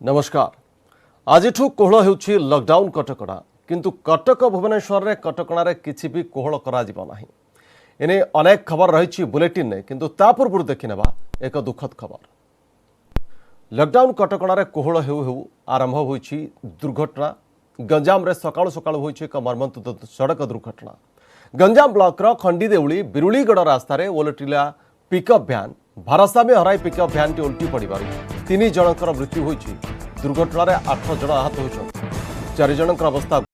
नमस्कार। आज कोहल होउछि लॉकडाउन कटकणा किंतु कटक भुवनेश्वर रे कटकणार किछि भी कोहल करा जिबा नाही। एने अनेक खबर रही बुलेटिन ने किंतु ता पूर्व देखि नेबा एक दुखद खबर। लॉकडाउन कटकणार कोहल हेउ हेउ आरंभ होइछि दुर्घटना। गंजाम रे सकाळु सकाळु होइछि एक मर्मन्तुद सड़क दुर्घटना। गंजाम ब्लॉक रो खंडीदेउली बिरुलीगड़ रास्ता रे ओलटिला पिकअप भ्यान भारसाम्य हराई पिकअप भ्यान टी उल्टी पड़बार 3 जनकर मृत्यु होइछि। दुर्घटना 8 जन आहत होइछन। 4 जनकर अवस्था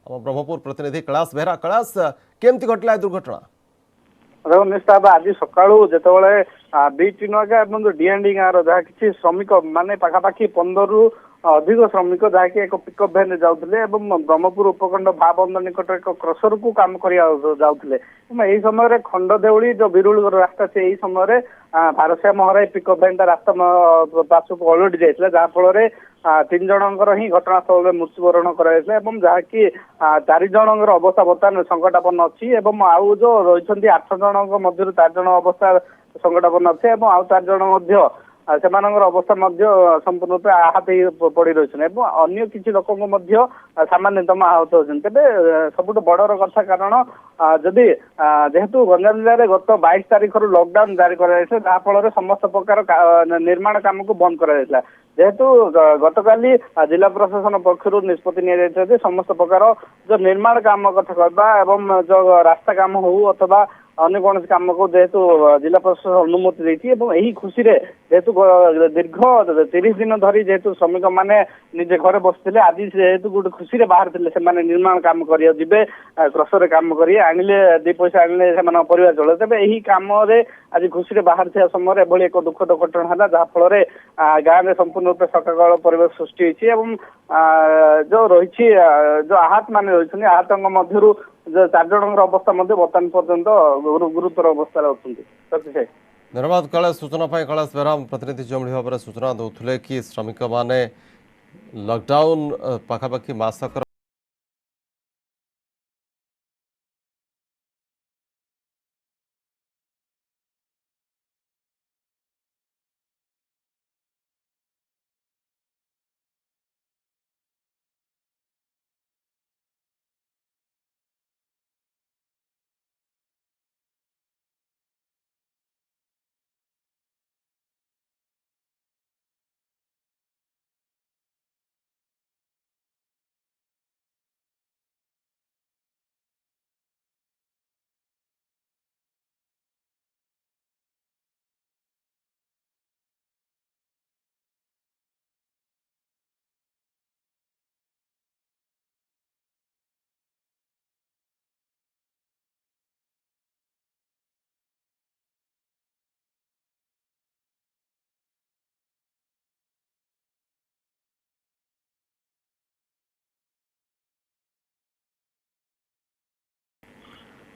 ब्रह्मपुर प्रतिनिधि कैलाश बेहरा। कैलाश केमती घटला दुर्घटना? देखो निश्चित आज सका जो बीटी नगा डीएनडी गाँव जहाँ किसी श्रमिक माने पाखापाखि 15 रु अधिक श्रमिक जहाँकि एक पिकअप भैन जाते ब्रह्मपुर उपखंड भाबंद निकट एक क्रसर को काम जाते यही समय खंडदेउली जो बिरुल रास्ता से यही समय भारसाम्य हराई पिकअप भैन रास्ता पार्श्व को ओलटि जाता जहाँफल 3 जनकर ही घटनास्थल में मृत्युवरण कर जहाँकि 4 जनकर अवस्था बर्तमान संकटापन्न अच्छी आउ जो रही 8 जन मध्य 4 जन अवस्था संकटापन्न अच्छे आउ 4 जन सेमानଙ୍କର अवस्था संपूर्ण रूप आहत पड़ रही अन्य किसी लोक सामान्यतम आहत होती तेज सब बड़र कथा कारण जदि जेहेतु गंजाम जिले में गत 22 तारीख लॉकडाउन जारी कर समस्त प्रकार निर्माण काम को बंद कर जेहेतु गतकाली जिला प्रशासन पक्षर निष्पत्ति नि समस्त प्रकार जो निर्माण काम कथा कहवा जो रास्ता काम हो अथवा अन्य कौन काम को जेहेतु जिला प्रशासन अनुमति देती यही खुशी जेहेतु दीर्घ 30 दिन धरी जेहेतु श्रमिक मैंने निजे घरे बसते आज जेहेतु गोटे खुशी बाहर थे निर्माण काम कर क्रसर काम कर आनिले 2 पैसा आनिले परिवार चले तेज यही कम आज खुशी बाहर थे समय एभली एक दुखद घटना है जहाँफल गाँव में संपूर्ण रूप सकाल परिवेश सृष्टि होती जो रही जो आहत मान रही आहत मध्य जो 4 जन अवस्था बर्तमान पर्यंत गुरुतर अवस्था अच्छा। धन्यवाद कैलाश सूचना कैलाश बेहरा प्रतिनिधि जो भाव में सूचना दौले कि श्रमिक माने लॉकडाउन पाखापाखि मासक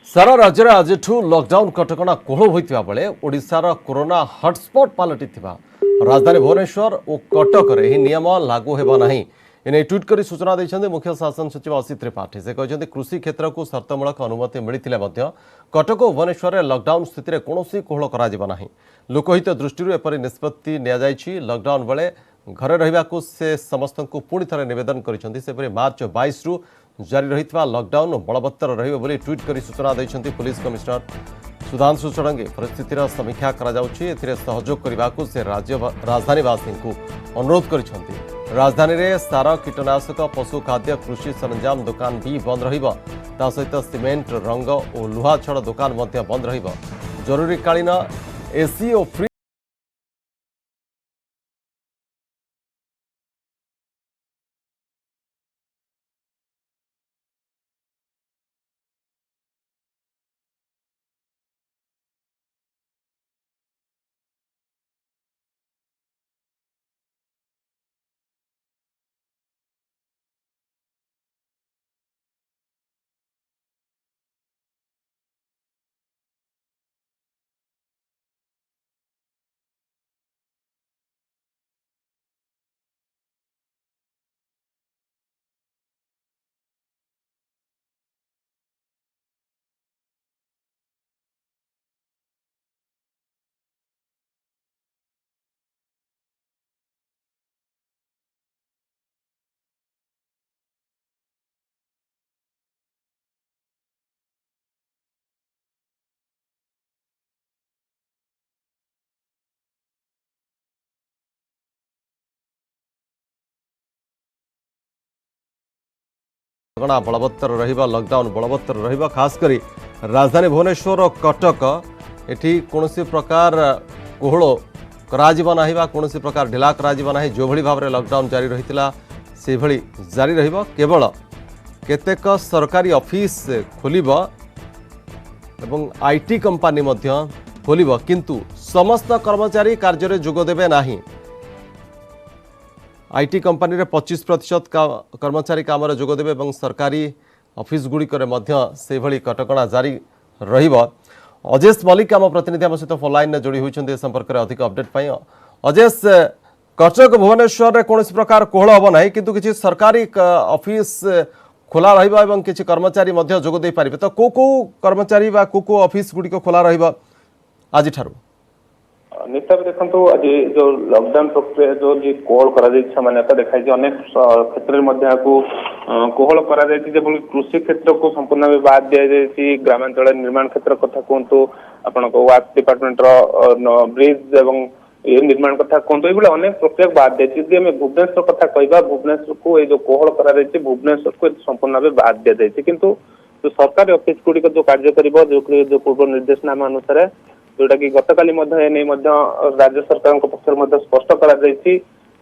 सारा राज्य में आज लॉकडाउन कटकणा कोहल होता बेले ओडिशार कोरोना हॉटस्पॉट पलटि राजधानी भुवनेश्वर और कटक रे नियम लागू हेबा नहीं। एने ट्वीट कर सूचना देते मुख्य शासन सचिव असित त्रिपाठी। से कहते कृषि क्षेत्र को शर्तमूलक अनुमति मिलते कटक और भुवनेश्वर में लॉकडाउन स्थित में कौन कोहल कर लोकहित दृष्टि एपरी निष्पत्ति नि लॉकडाउन बेले घरे रहा से समस्त को पुणी थे निवेदन कर मार्च 22 रु जारी रही लॉकडाउन बलवत्तर रही ट्वीट कर सूचना देते पुलिस कमिश्नर सुधांशु षडंगी। परिस्थितिर समीक्षा करा जाउछि, एथिरे सहयोग करने को से राजधानीवासी को अनुरोध कर। राजधानी में सार कीटनाशक पशु खाद्य कृषि सरंजाम दुकान भी बंद रहिबो ता सहित सीमेंट रंग और लुहा छड़ दुकान मध्य बंद रहिबो जरूरीकालीन एसी और फ्री बलवत्तर रहिबा लॉकडाउन बलवत्तर रहिबा खास करी राजधानी भुवनेश्वर और कटक एठी कोनोसी प्रकार कोहळ कराजिबा नाही बा कोनोसी प्रकार ढिला कराजिबा नाही जो भली भाव रे लॉकडाउन जारी रहितिला से भली जारी रहिबा केवल केतेक सरकारी ऑफिस खोलिबा एवं आईटी कंपनी मध्य खोलिबा किंतु समस्त कर्मचारी कार्य रे जोग देबे नाही आईटी कंपनी रे 25% कर्मचारी काम जोग देबे एवं सरकारी ऑफिस गुड़िक से भली कटकणा जारी रहिबा अजेश मलिक आम प्रतिनिधि आम सहित फोन लाइन जोड़ी होइछन्ते संपर्क में अधिक अपडेट पाई अजेश कटक भुवनेश्वर रे कोनोसी प्रकार कोहळ हबो नाही किंतु किछि सरकारी ऑफिस खोला रहिबा एवं किछि कर्मचारी मध्य जोग दे पारिबे तो को कर्मचारी बा को ऑफिस गुड़िक खोला रहिबा आज ठारू निश्चय देखो आज जो लॉकडाउन प्रक्रिया जो कोहल कर देखा अनेक क्षेत्र में कोहल कर कृषि क्षेत्र को संपूर्ण भाव बाद दि जाए ग्रामांचल निर्माण क्षेत्र कथा कहतु आपण वार्ड डिपार्टमेंट ब्रिज एवं ये निर्माण कथा कहतु ये अनेक प्रक्रिया बाद दिखाई आम भुवनेश्वर कथा कहवा भुवनेश्वर को ये जो कोहल कर भुवनेश्वर को संपूर्ण भाव बाद दि जाए किंतु जो सरकारी ऑफिस गुड़िक जो कार्य कर जो पूर्व निर्देशनामा अनुसार जोटा कि गतकाली राज्य सरकार पक्ष स्पष्ट कर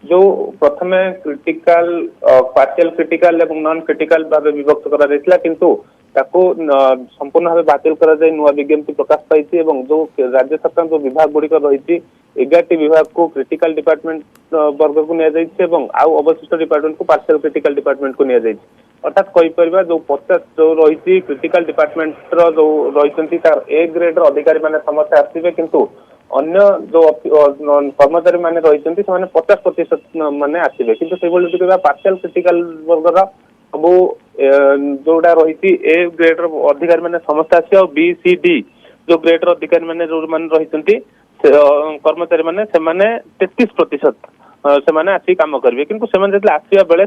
जो प्रथमे क्रिटिकल पार्शियल क्रिटिकल एवं नॉन क्रिटिकल भाव विभक्त कर किंतु ताको संपूर्ण भाव बातिल कर नुआ विज्ञप्ति प्रकाश पाई जो राज्य सरकार जो विभाग गुड़िक रही 11टी विभाग को क्रिटिकल डिपार्टमेंट वर्ग को आउ अवशिष्ट डिपार्टमेंट को पार्शियल क्रिटिकल डिपार्टमेंट को अर्थात कहीपर जो 50 जो रही क्रिटिकल डिपार्टमेंट जो रही ए ग्रेड अधिकारी मैंने समस्या आसवे किंतु अन्य जो कर्मचारी मैंने रही 50% मैंने आसवे किंतु पार्शियल क्रिटिकल वर्गर सब जोड़ा रही ए ग्रेड अधिकारी मैंने समस्या आस बी सी डी जो ग्रेड अधिकारी मैंने जो मैंने रही कर्मचारी मैंने 33% से आसी काम करेंगे किंतु से आसवा बेले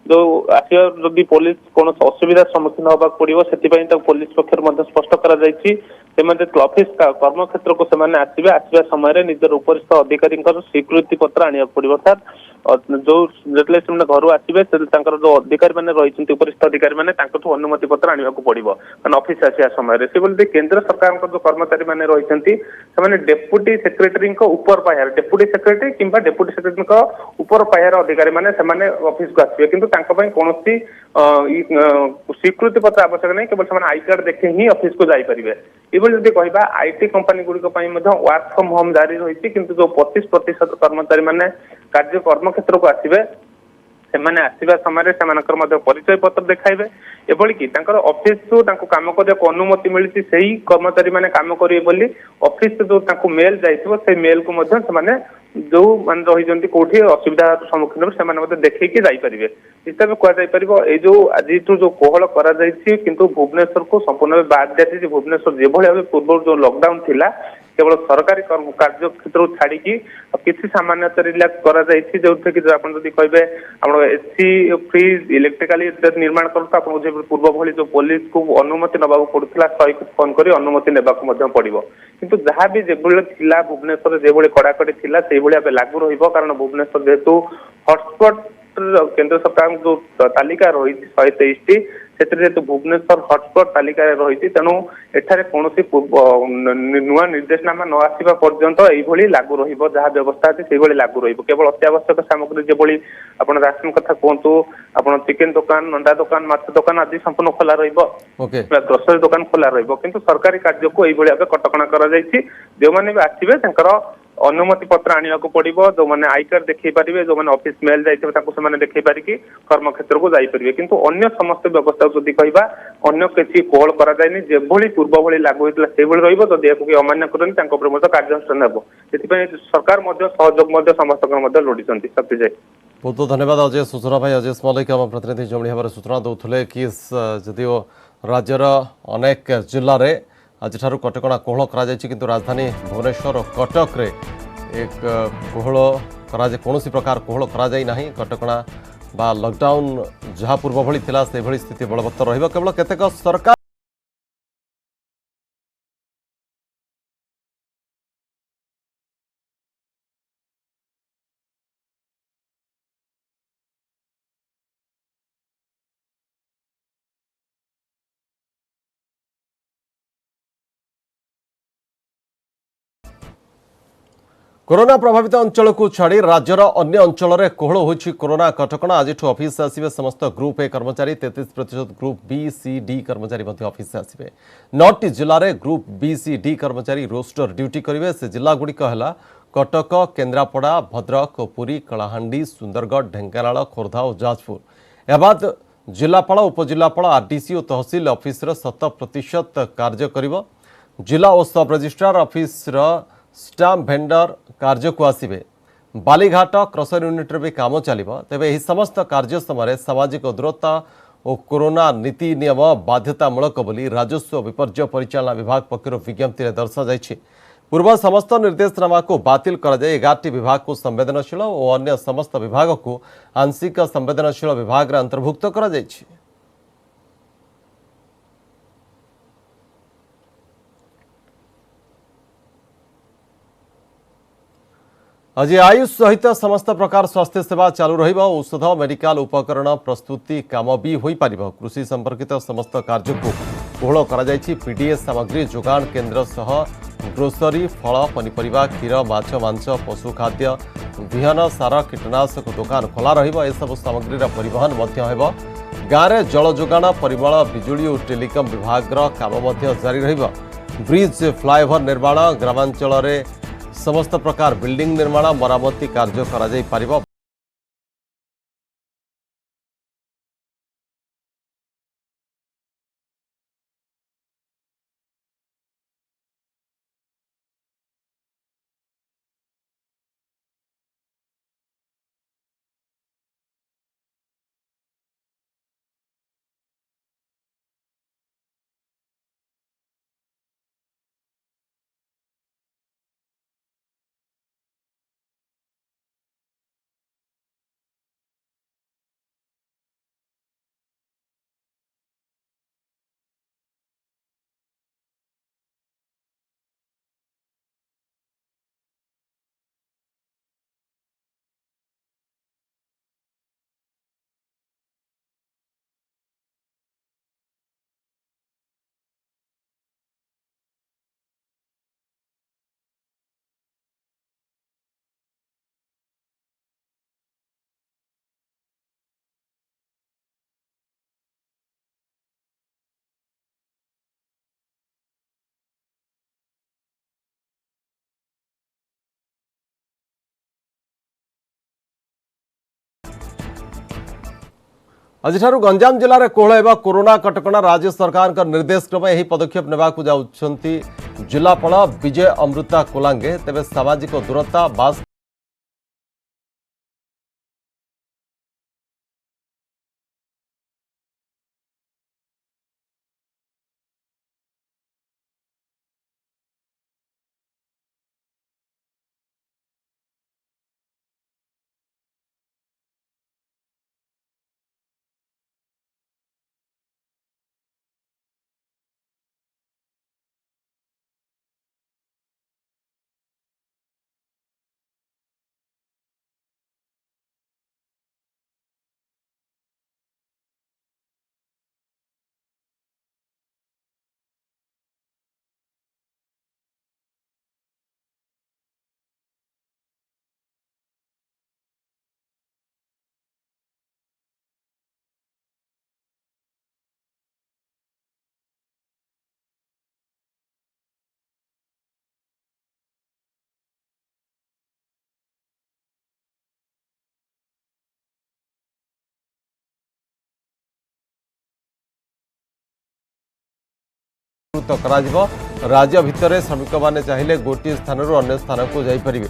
जो आसिया जदि पुलिस कौन असुविधा सम्मुखीन होगा पड़ो से पुलिस पक्ष स्पष्ट कर ऑफिस कर्म क्षेत्र को आसवे आसवा समय निजर उपरिस्थ अधिकारी स्वीकृति पत्र आने पड़ो अर्थात जो जो घर आसवे जो अधिकारी मैंने रही उपरिस्थ अधिकारी मैंने अनुमति पत्र आने पड़ो ऑफिस आसा समय से केंद्र सरकार जो कर्मचारी मैंने रही डेप्यूटी सेक्रेटरी ऊपर पाहर डेप्यूटी सेक्रेटरी किंबा डेप्यूटी सेक्रेटरी ऊपर पाहर अधिकारी मैंने ऑफिस को आसवे किंतु कौन स्वीकृति पत्र आवश्यक नहीं केवल आई कार्ड देखे ही ऑफिस को जापर ये कहवा आईटी कंपनी गुड़िक वर्क फ्रॉम होम जारी रही किंतु जो 25% कर्मचारी मैंने कार्य कर्म क्षेत्र को आसवे से आसवा समय परिचय पत्र देखाइबे एभली कि ऑफिस काम करने अनुमति मिली से कर्मचारी मैंने काम करेंगे ऑफिस जो मेल जाइए मेल को जो मान रही कौटी असुविधा सम्मुखीन से देखिए जापर हिसाब से कहुपर ये जो आज जो कोहल कर भुवनेश्वर को संपूर्ण बाद दिया भुवनेश्वर जो भाव पूर्व जो लॉकडाउन थिला केवल सरकारी कार्य क्षेत्र छाड़ी किसी सामान्यतः रिलैक्स करा जायछि जो कि आपण जदि कहबे आपण एसी फ्रिज इलेक्ट्रिकली निर्माण करता आपण पूर्व भली जो पुलिस को अनुमति नबा पड़ुला 100 को फोन करी अनुमति नेबा को मध्य पड़िबो किंतु जहाँ भी जेबुले थिला भुवनेश्वर जेबुले कड़ाकड़ी थिला सेहि भली आबे लागू रहिबो कारण भुवनेश्वर जेतु हॉटस्पॉट केंद्र सरकार जो तालिका रही 123 जेतु भुवनेश्वर हॉटस्पॉट तालिका रही तेणु एठारे कौन नुआ निर्देशनामा न आसवा पर्यंत यही लागू रही जहाँ व्यवस्था अच्छे से लागू रही केवल अत्यावश्यक सामग्री जो आप राशन कथा कहतु आप चिकेन दुकान अंडा दुकान माछ दुकान आदि संपूर्ण खोला ग्रोसरी दुकान खोला रही सरकारी कार्य को यही कटकणा जो मैंने भी आसवे अनुमति पत्र आने को पड़ो जो मैंने आई कार्ड देखी पारे जो मैंने ऑफिस मेल जाइए देखी पारिकी कर्म क्षेत्र को जापरेंगे किंतु अन्य समस्त व्यवस्था जदि कहवा अन्य किसी कोहल कराए जेभली पूर्व भली लागू होता से रही किए अमान्य करनी कार्यानुष्ठान हे से सरकार सहयोग समस्त लोड़ी शक्ति जाए। बहुत बहुत धन्यवाद अजय सूचना भाई अजय मल्लिक आम प्रतिनिधि जमी भाव सूचना दौले कि जदिव राज्यर अनेक जिले में आज कटकणा कोहल कर राजधानी भुवनेश्वर और कटक रे एक कोहल कौन प्रकार कोहल कर कटकणा बा लॉकडाउन जहाँ पूर्व भली थिला से भली स्थिति बलवत्तर रहिबो केवल केतेक सरकार कोरोना प्रभावित अंचल को छाड़ी राज्यर अन्य अंचल में कोहल होछि कोरोना कटकणा आज ऑफिस आसिबे समस्त ग्रुप ए कर्मचारी 33% ग्रुप बी सी डी कर्मचारी ऑफिस आसिबे 9टी जिले में ग्रुप बी सी डी कर्मचारी रोस्टर ड्यूटी करेंगे से जिला गुड़िक है कटक केन्द्रापड़ा भद्रक पुरी कलाहांडी सुंदरगढ़ ढेंकानाल खोर्धा और जाजपुर एबाद जिलापाल उपजिलापाल आरडीसी और तहसिल ऑफिस 100% कार्य करिबो जिला और सब रजिस्ट्रार ऑफिस स्टाम्प भेंडर कार्य को आसवे बालीघाट क्रसर यूनिट भी काम चलो तेरे यह समस्त कार्य समय सामाजिक दूरता और कोरोना नीति नियम बाध्यतामूलक बोली राजस्व विपर्य परिचालना विभाग पक्षर विज्ञप्ति दर्शा पूर्व समस्त निर्देशनामा को बातिल कर 11टी विभाग को संवेदनशील और अन्य समस्त विभाग को आंशिक संवेदनशील विभाग अंतर्भुक्त कर आज आयुष सहित समस्त प्रकार स्वास्थ्य सेवा चालू रहिबा औषध मेडिकल उपकरण प्रस्तुति काम भी हो पार कृषि संपर्कित समस्त कार्य को कोहल कर पीडीएस सामग्री जोगाण केन्द्र सह ग्रोसरी फल पनीपरिया क्षीर माछ मांस पशु खाद्य विहन सार कीटनाशक दुकान खोला रसबू सामग्री परिवहन गाँव में जल जोगाण परिमल बिजुली और टेलिकम विभाग काम जारी रहिबा ब्रिज फ्लाईओवर निर्माण ग्रामांचल में समस्त प्रकार बिल्डिंग निर्माण मरामती कार्य करा जाई पारिबो। आज गंजाम जिले में कोहल एवं कोरोना कटकणा राज्य सरकार का निर्देश क्रमे यह पदक्षेप नेबाकू जाउछंती जिलापाल विजय अमृता कोलांगे तेबे सामाजिक दूरता मास्क राज्य भितर श्रमिक मैंने चाहिए गोटे स्थान अन्य स्थान को जापरें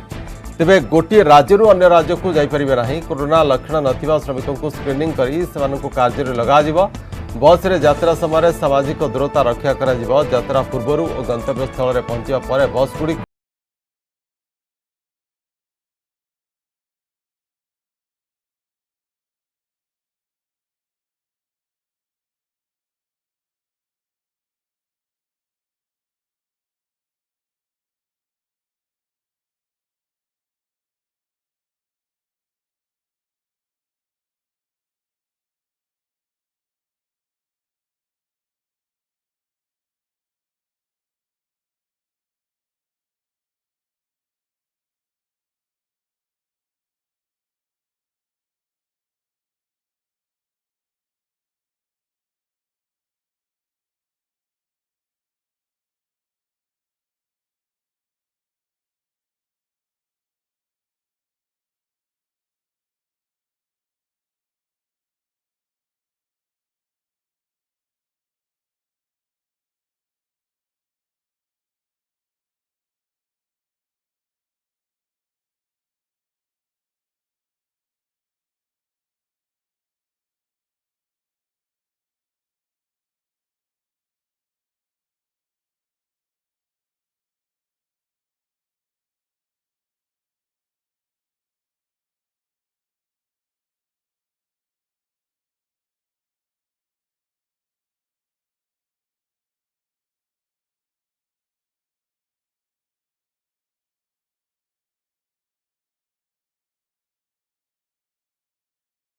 तेरे गोटे राज्य अन्य राज्य को जापरें ना। कोरोना लक्षण न श्रमिकों को स्क्रीनिंग कर कार्य लग बस रे यात्रा समय सामाजिक दूरता रक्षा यात्रा पूर्व और गंतव्य स्थल में पहुंचा पर बस गुड़ी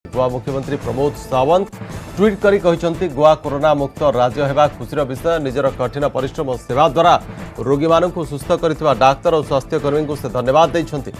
गोवा मुख्यमंत्री प्रमोद सावंत ट्वीट करी कहते गोवा कोरोना मुक्त राज्य होगा खुशीर विषय। निजर कठिन परिश्रम और सेवा द्वारा रोगी मानू सुस्थ कर डाक्तर और स्वास्थ्यकर्मी को से धन्यवाद देते।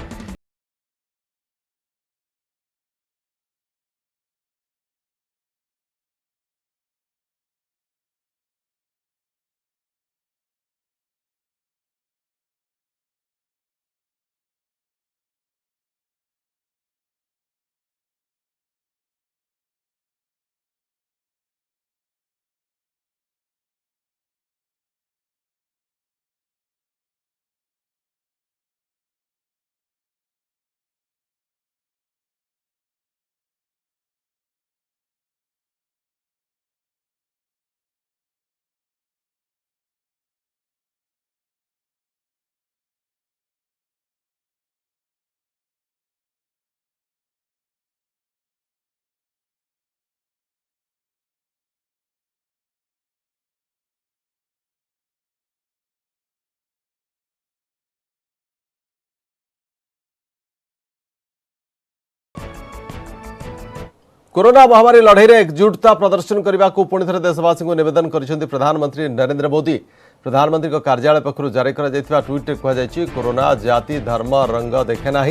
कोरोना महामारी लड़ाई में एकजुटता प्रदर्शन करने को पुणी थे देशवासी को निवेदन कर प्रधानमंत्री नरेंद्र मोदी। प्रधानमंत्री कार्यालय पक्षर जारी ट्वीट कहुई कोरोना जाति धर्म रंग देखे ना,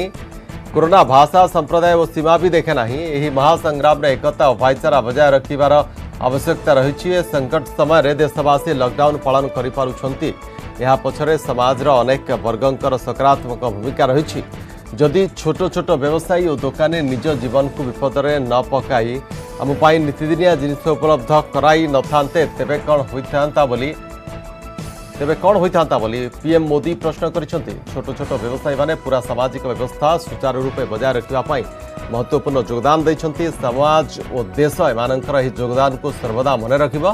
कोरोना भाषा संप्रदाय और सीमा भी देखे ना। यही महासंग्राम में एकता और भाईचारा बजाय रखार आवश्यकता रही। संकट समय देशवासी लॉकडाउन पालन कर पछरे समाजर अनेक वर्गंकर सकारात्मक भूमिका रही। जदि छोट छोट व्यवसायी और दोकानी निज जीवन को विपद में न पकाई आमपाई नीतिदिनिया जिनिस उपलब्ध कराई न थांते तेबे कौन होता बोली पीएम मोदी प्रश्न करिसेंति। छोट छोट व्यवसायी माने पूरा सामाजिक व्यवस्था सुचारू रूपे बजाय रखापी महत्वपूर्ण योगदान देइछंति। समाज और देश एमानकर एही योगदान को सर्वदा मन रखिबो।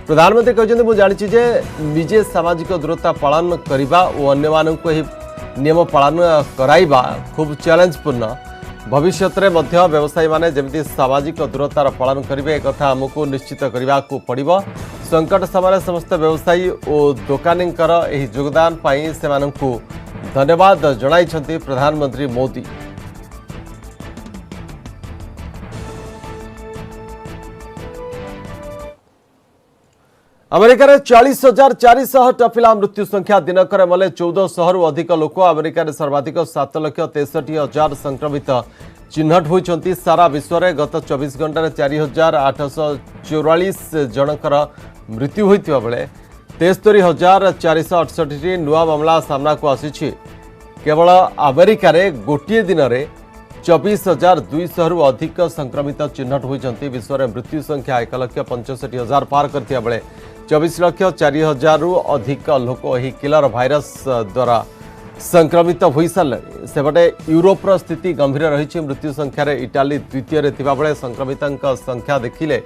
प्रधानमंत्री कहते मुझे जानी जे निजे सामाजिक दूरता पालन करने और अन्य मानक नियम पालन कराइबा खूब चैलेंजपूर्ण। भविष्य में व्यवसायी माने जमिति सामाजिक दूरतार पालन करेंगे एक आमको निश्चित करने को पड़ो। संकट समय समस्त व्यवसायी और दोकानी योगदान पाई से धन्यवाद जणाइछंती प्रधानमंत्री मोदी। अमेरिका 40,400 टपिला मृत्यु संख्या दिनकर मले 1400 रु अधिक लोक अमेरिका सर्वाधिक 7,63,000 संक्रमित चिन्हट होती। सारा विश्व में गत 24 घंटे 4,844 जनकर मृत्यु होता बेले 73,468 नुआ मामला सामना को आसी। केवल अमेरिका गोटे दिन में 24,200 रु अधिक संक्रमित चिन्हट होती। विश्व में मृत्यु संख्या 1,65,000 पार करता बेले 24,04,000 अधिक लोक यह किलर भाइरस द्वारा संक्रमित हो सारे सेपटे यूरोपर स्थिति गंभीर रही मृत्यु संख्यार इटाली द्वितीय बेले संक्रमित संख्या देखिले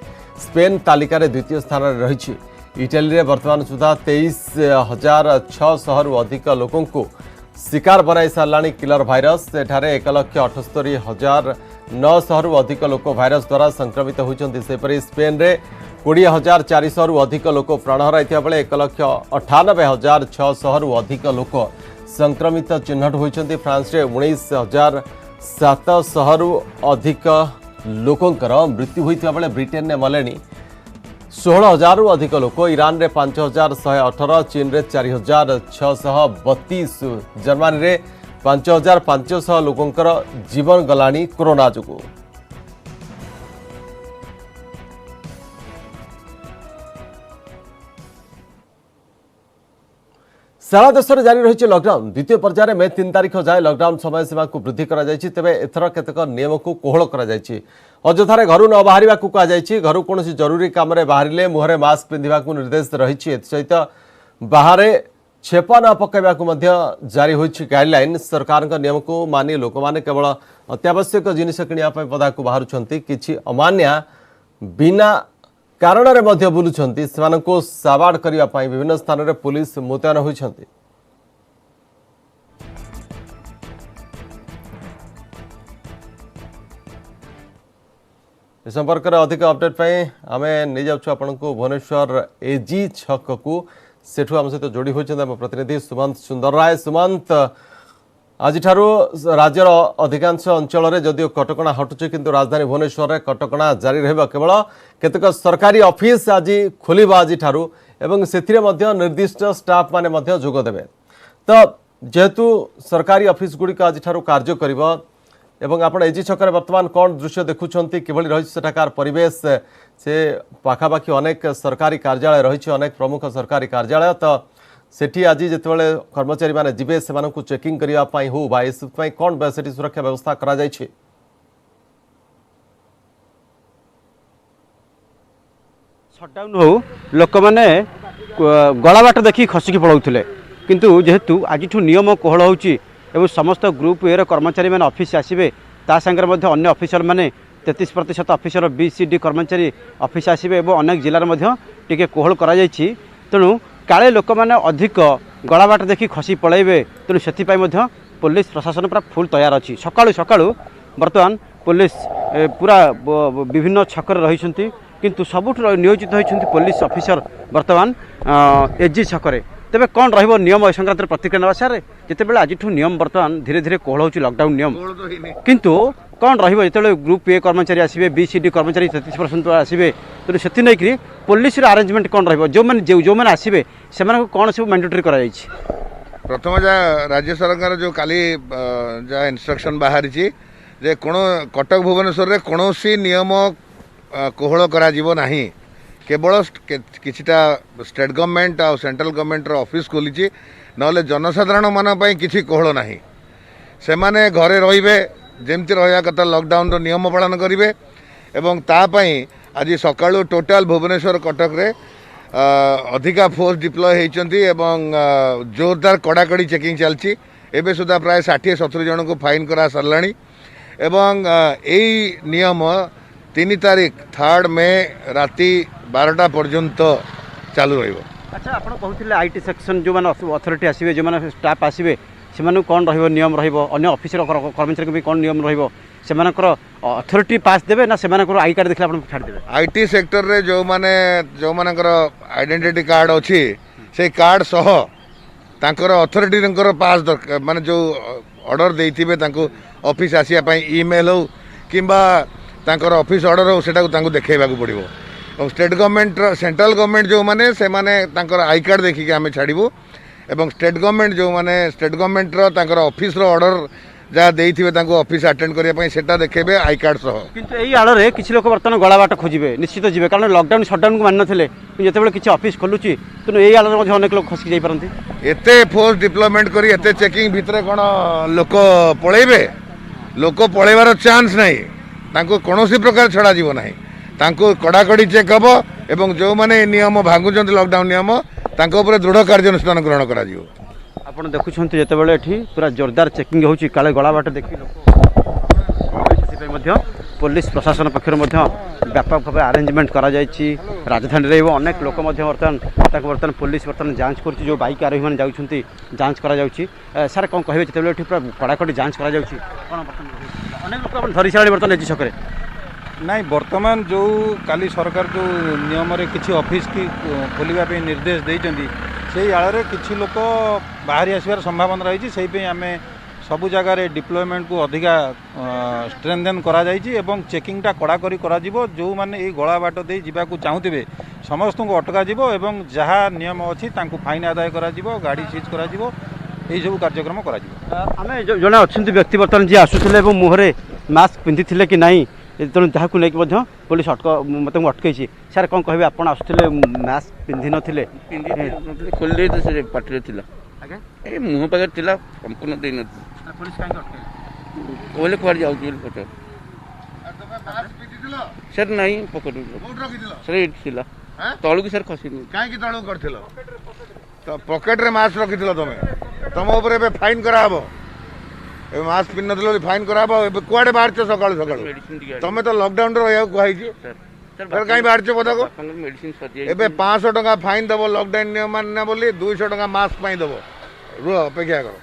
स्पेन तालिकार द्वितीय स्थान रही इटाली वर्तमान सुधा 23,600 अधिक लोक शिकार बनाई सारा किलर भाइरस एठारे 1,78,900 अधिक लोक भाइरस द्वारा संक्रमित होती सेपरी स्पेन रे 20,400 अधिक लोक प्राण हराई बेले 1,98,600 अधिक लोक संक्रमित चिन्हट होती फ्रांस रे 19,700 अधिक लोकंकर मृत्यु होता बेले ब्रिटेन ने मले 16,000 अधिक लोक ईरान रे 5,118 चीन रे 4,632 जर्मनी रे 5,500 लोकंकर जीवन गलानी कोरोना जोगु। सारा देश में जारी रही लॉकडाउन द्वितीय पर्यायर में 3 तारीख जाए लॉकडाउन समय सीमा को वृद्धि करा जायछि तेबे एथर केतक नियम को कोहल करा जायछि अଯଥାରେ घर न बाहर को कहा जायछि घर कौन जरूरी काम रे बाहरिले मुहरे मास्क पिंधिबा को निर्देश रही सहित बाहर छेपा न पकाइबा को मध्य जारी होइछि गाइडलाइन सरकार का नियम को मानि लोक माने केवल अत्यावश्यक जिनिस किनिया पय पदा को बाहरुछंती किछि अमान्य बिना कारण रे मध्य बुलुछंती सेमानको साबाड़ करिया पय विभिन्न स्थान रे पुलिस मुतयन होइछंती। इस संपर्क में अधिक अपडेट पाई आमे नहीं जाउछु आपनको भुवनेश्वर एजी छक को सेठु आम सहित जोड़ी होइछन हम प्रतिनिधि सुमंत सुंदर राय। सुमंत आज राज्यर अधिकांश अंचल में जदियो कटकणा हटुचे किंतु राजधानी भुवनेश्वर में कटकणा जारी रहबा केवल केतक सरकारी ऑफिस आज खोलिबा आज एवं सेथिरे मध्य निर्दिष्ट स्टाफ माने मध्य जोग देबे तो जेहेतु सरकारी ऑफिस गुड़िक आज कार्य करिबा एवं आपण एजी छकरे वर्तमान कौन दृश्य देखुछंती किभली रही सेठाकार परिवेश से पाखापाखि अनेक सरकारी कार्यालय रही अनेक प्रमुख सरकारी कार्यालय तो सेठी आज जितेबाला कर्मचारी माने जिबे सेमानकु चेकिंग करिया पई हो बा इस पई कोन सेठी सुरक्षा व्यवस्था करा जाय छै। शटडाउन हो लोक माने गलाबाट देखि खसिकी पळौथिले किंतु जेहेतु आजिठु नियम कोहळ होउची एवं समस्त ग्रुप ए कर्मचारी मैंने ऑफिस आसवे ता संगे मध्य अन्य ऑफिसर मैंने 33% ऑफिसर BCD कर्मचारी ऑफिस आसवे और अनेक जिलार मध्य टिके कोहल करा जायछि तेणु काले लोक मैंने अधिक गलाबाट देखि खसी पलैबे तेणु सेथिपाई मध्य पुलिस प्रशासन पूरा फुल तैयार अच्छी सकाळु सकाळु बर्तमान पुलिस पूरा विभिन्न छकर रही किंतु सबुठ नियोजित होती पुलिस ऑफिसर बर्तमान एजी छकरे तेबे कौन रहिबो नियम ए संक्रांत प्रतिक्रिया नवा सारे जिते बेला आजिठु नियम बर्तमान धीरे धीरे कोहल होची लॉकडाउन नियम किंतु कौन रहिबो जिते ग्रुप ए कर्मचारी आसीबे BCD कर्मचारी 33% आसीबे तो सेति नै कि पुलिस रो अरेंजमेंट कौन रहिबो जो माने आसीबे सेमान कौन सब मैंडेटरी करा जायछि। प्रथम जा राज्य सरकार जो काली जा इंस्ट्रक्शन बाहरी जे कोन कटक भुवनेश्वर रे कोनोसी नियम कोहल करा जीवो नाही केवल किछिटा स्टेट गवर्नमेंट और सेंट्रल गवर्नमेंट ऑफिस खोली नले जनसाधारण मान किछि कोहल नाही से माने घरे रहिबे जेमति रहया कथा लॉकडाउन रो नियम पालन करिवे एवं तापाई आज सकाळु टोटल भुवनेश्वर कटक रे अधिका फोर्स डिप्लॉय होइचंती एवं जोरदार कड़ाकड़ी चेकिंग चलची एबे सुधा प्राय 60-70 जन को फाइन करा सरलाणी एवं एई नियम 3 तारीख 3 मे राति 12टा पर्यंत चालू रहिबो। अच्छा आपण कहउथिले आईटी सेक्शन जो माने अथॉरिटी आसीबे जो माने स्टाफ आसीबे सेमानु कोन रहिबो नियम रहिबो अन्य ऑफिसर कर्मचारी को भी कोन नियम रहिबो सेमानकर अथॉरिटी पास देबे ना सेमानकर आई कार्ड देखला आपण छाड़ देबे। आईटी सेक्टर रे जो मानकर आइडेंटिटी कार्ड अछि से कार्ड सह तांकर अथॉरिटी रंकर पास दरकार माने जो ऑर्डर देइथिबे तांको ऑफिस आसिया पई ईमेल हो किंबा तांकर ऑफिस ऑर्डर हो सेटा को तांको देखेबा को पड़िबो और स्टेट गवर्नमेंट सेंट्रल गवर्नमेंट जो माने से माने तांकर आई कार्ड देखि के हमें छाड़िबो एवं स्टेट गवर्नमेंट जो माने स्टेट गवर्नमेंट रो तांकर ऑफिस रो ऑर्डर जहाँ देइथिबे तांको ऑफिस अटेंड करिया पई सेटा देखेबे आई कार्ड सह किंतु एई आड़ रे किछि लोक बर्तन गला बाट खोजिबे निश्चित जिबे कारण लॉकडाउन शटडाउन को मान नथिले जेते बेले किछि ऑफिस खोलुची तनो एई आड़ रे मध्ये अनेक लोक खसि जाई परंती एते फोर्स डिप्लॉयमेंट करी एते चेकिंग भितरे कोन लोक पळेबे लोक पळेबार चांस नाही तांको कोनोसी प्रकार छडा जीव नाही तांको कड़ाकड़ी चेक हबो এবং ଯେଉଁମାନେ ଏ ନିୟମ ଭାଙ୍ଗୁଛନ୍ତି ଲକଡାଉନ ନିୟମ ତାଙ୍କ ଉପରେ ଦୃଢ଼ କାର୍ଯ୍ୟାନୁଷ୍ଠାନ ଗ୍ରହଣ କରାଯିବ। ଆପଣ ଦେଖୁଛନ୍ତି ଯେତେବେଳେ ଏଠି ପୁରା ଜୋରଦାର ଚେକିଂ ହେଉଛି କାଳେ ଗଳା ବାଟ ଦେଖି ଲୋକ ସେଥିପାଇଁ ମଧ୍ୟ पुलिस प्रशासन पक्षर व्यापक भाव आरेंजमेंट कराଯାଇଛି राजधानी अनेक लोक बर्तमान पुलिस बर्तमान जांच कर जो बाइक आरोही मैंने जाऊँगी जांच करा सर कौन कहे जो पूरा कड़ाकड़ी जांच करा अनेक लोग धरी सारे बर्तमान एजी छक नहीं बर्तमान जो काली सरकार जो नियम किसी ऑफिस की खोलने निर्देश देते से आड़ किसी लोक बाहरी आसबार संभावना रही से आम सबु जगार डिप्लॉयमेंट को अधिका स्ट्रेंथेन करा एवं चेकिंग टा कड़ाकड़ी करा जो माने ये गला बाट दे जावाक चाहूबे समस्त को अटका एवं जहाँ नियम अच्छी फाइन आदाय करा गाड़ी सीज करा यही सब कार्यक्रम करा आम जड़े अच्छा व्यक्ति बर्तमान जी आसुले मुहरे मास्क पिंधि थे कि नहीं तेणु जहाँ को लेकिन पुलिस मत अटकई सर कौन कहे आप आसुले मास्क पिंधि नथिले खोल से पार्टी ए मुह पाखे था संपूर्ण दे पुलिस कहीं अटकई कहले कुआर जाऊँ पचार सर नहीं पकड़ सर ये तलू की सर खसी कहीं तलू कर पकेट रे मास्क रखी तुम तुम ऊपर फाइन कराब मास्क पिन न फाइन कराब कुआडे बाहर सका सका तुम तो लॉकडाउन रहा कही कहीं बाहर पदा को ए 500 टका फाइन दब लॉकडाउन नियम मानना बोली 200 टका मास्क दब रुह अपेक्षा कर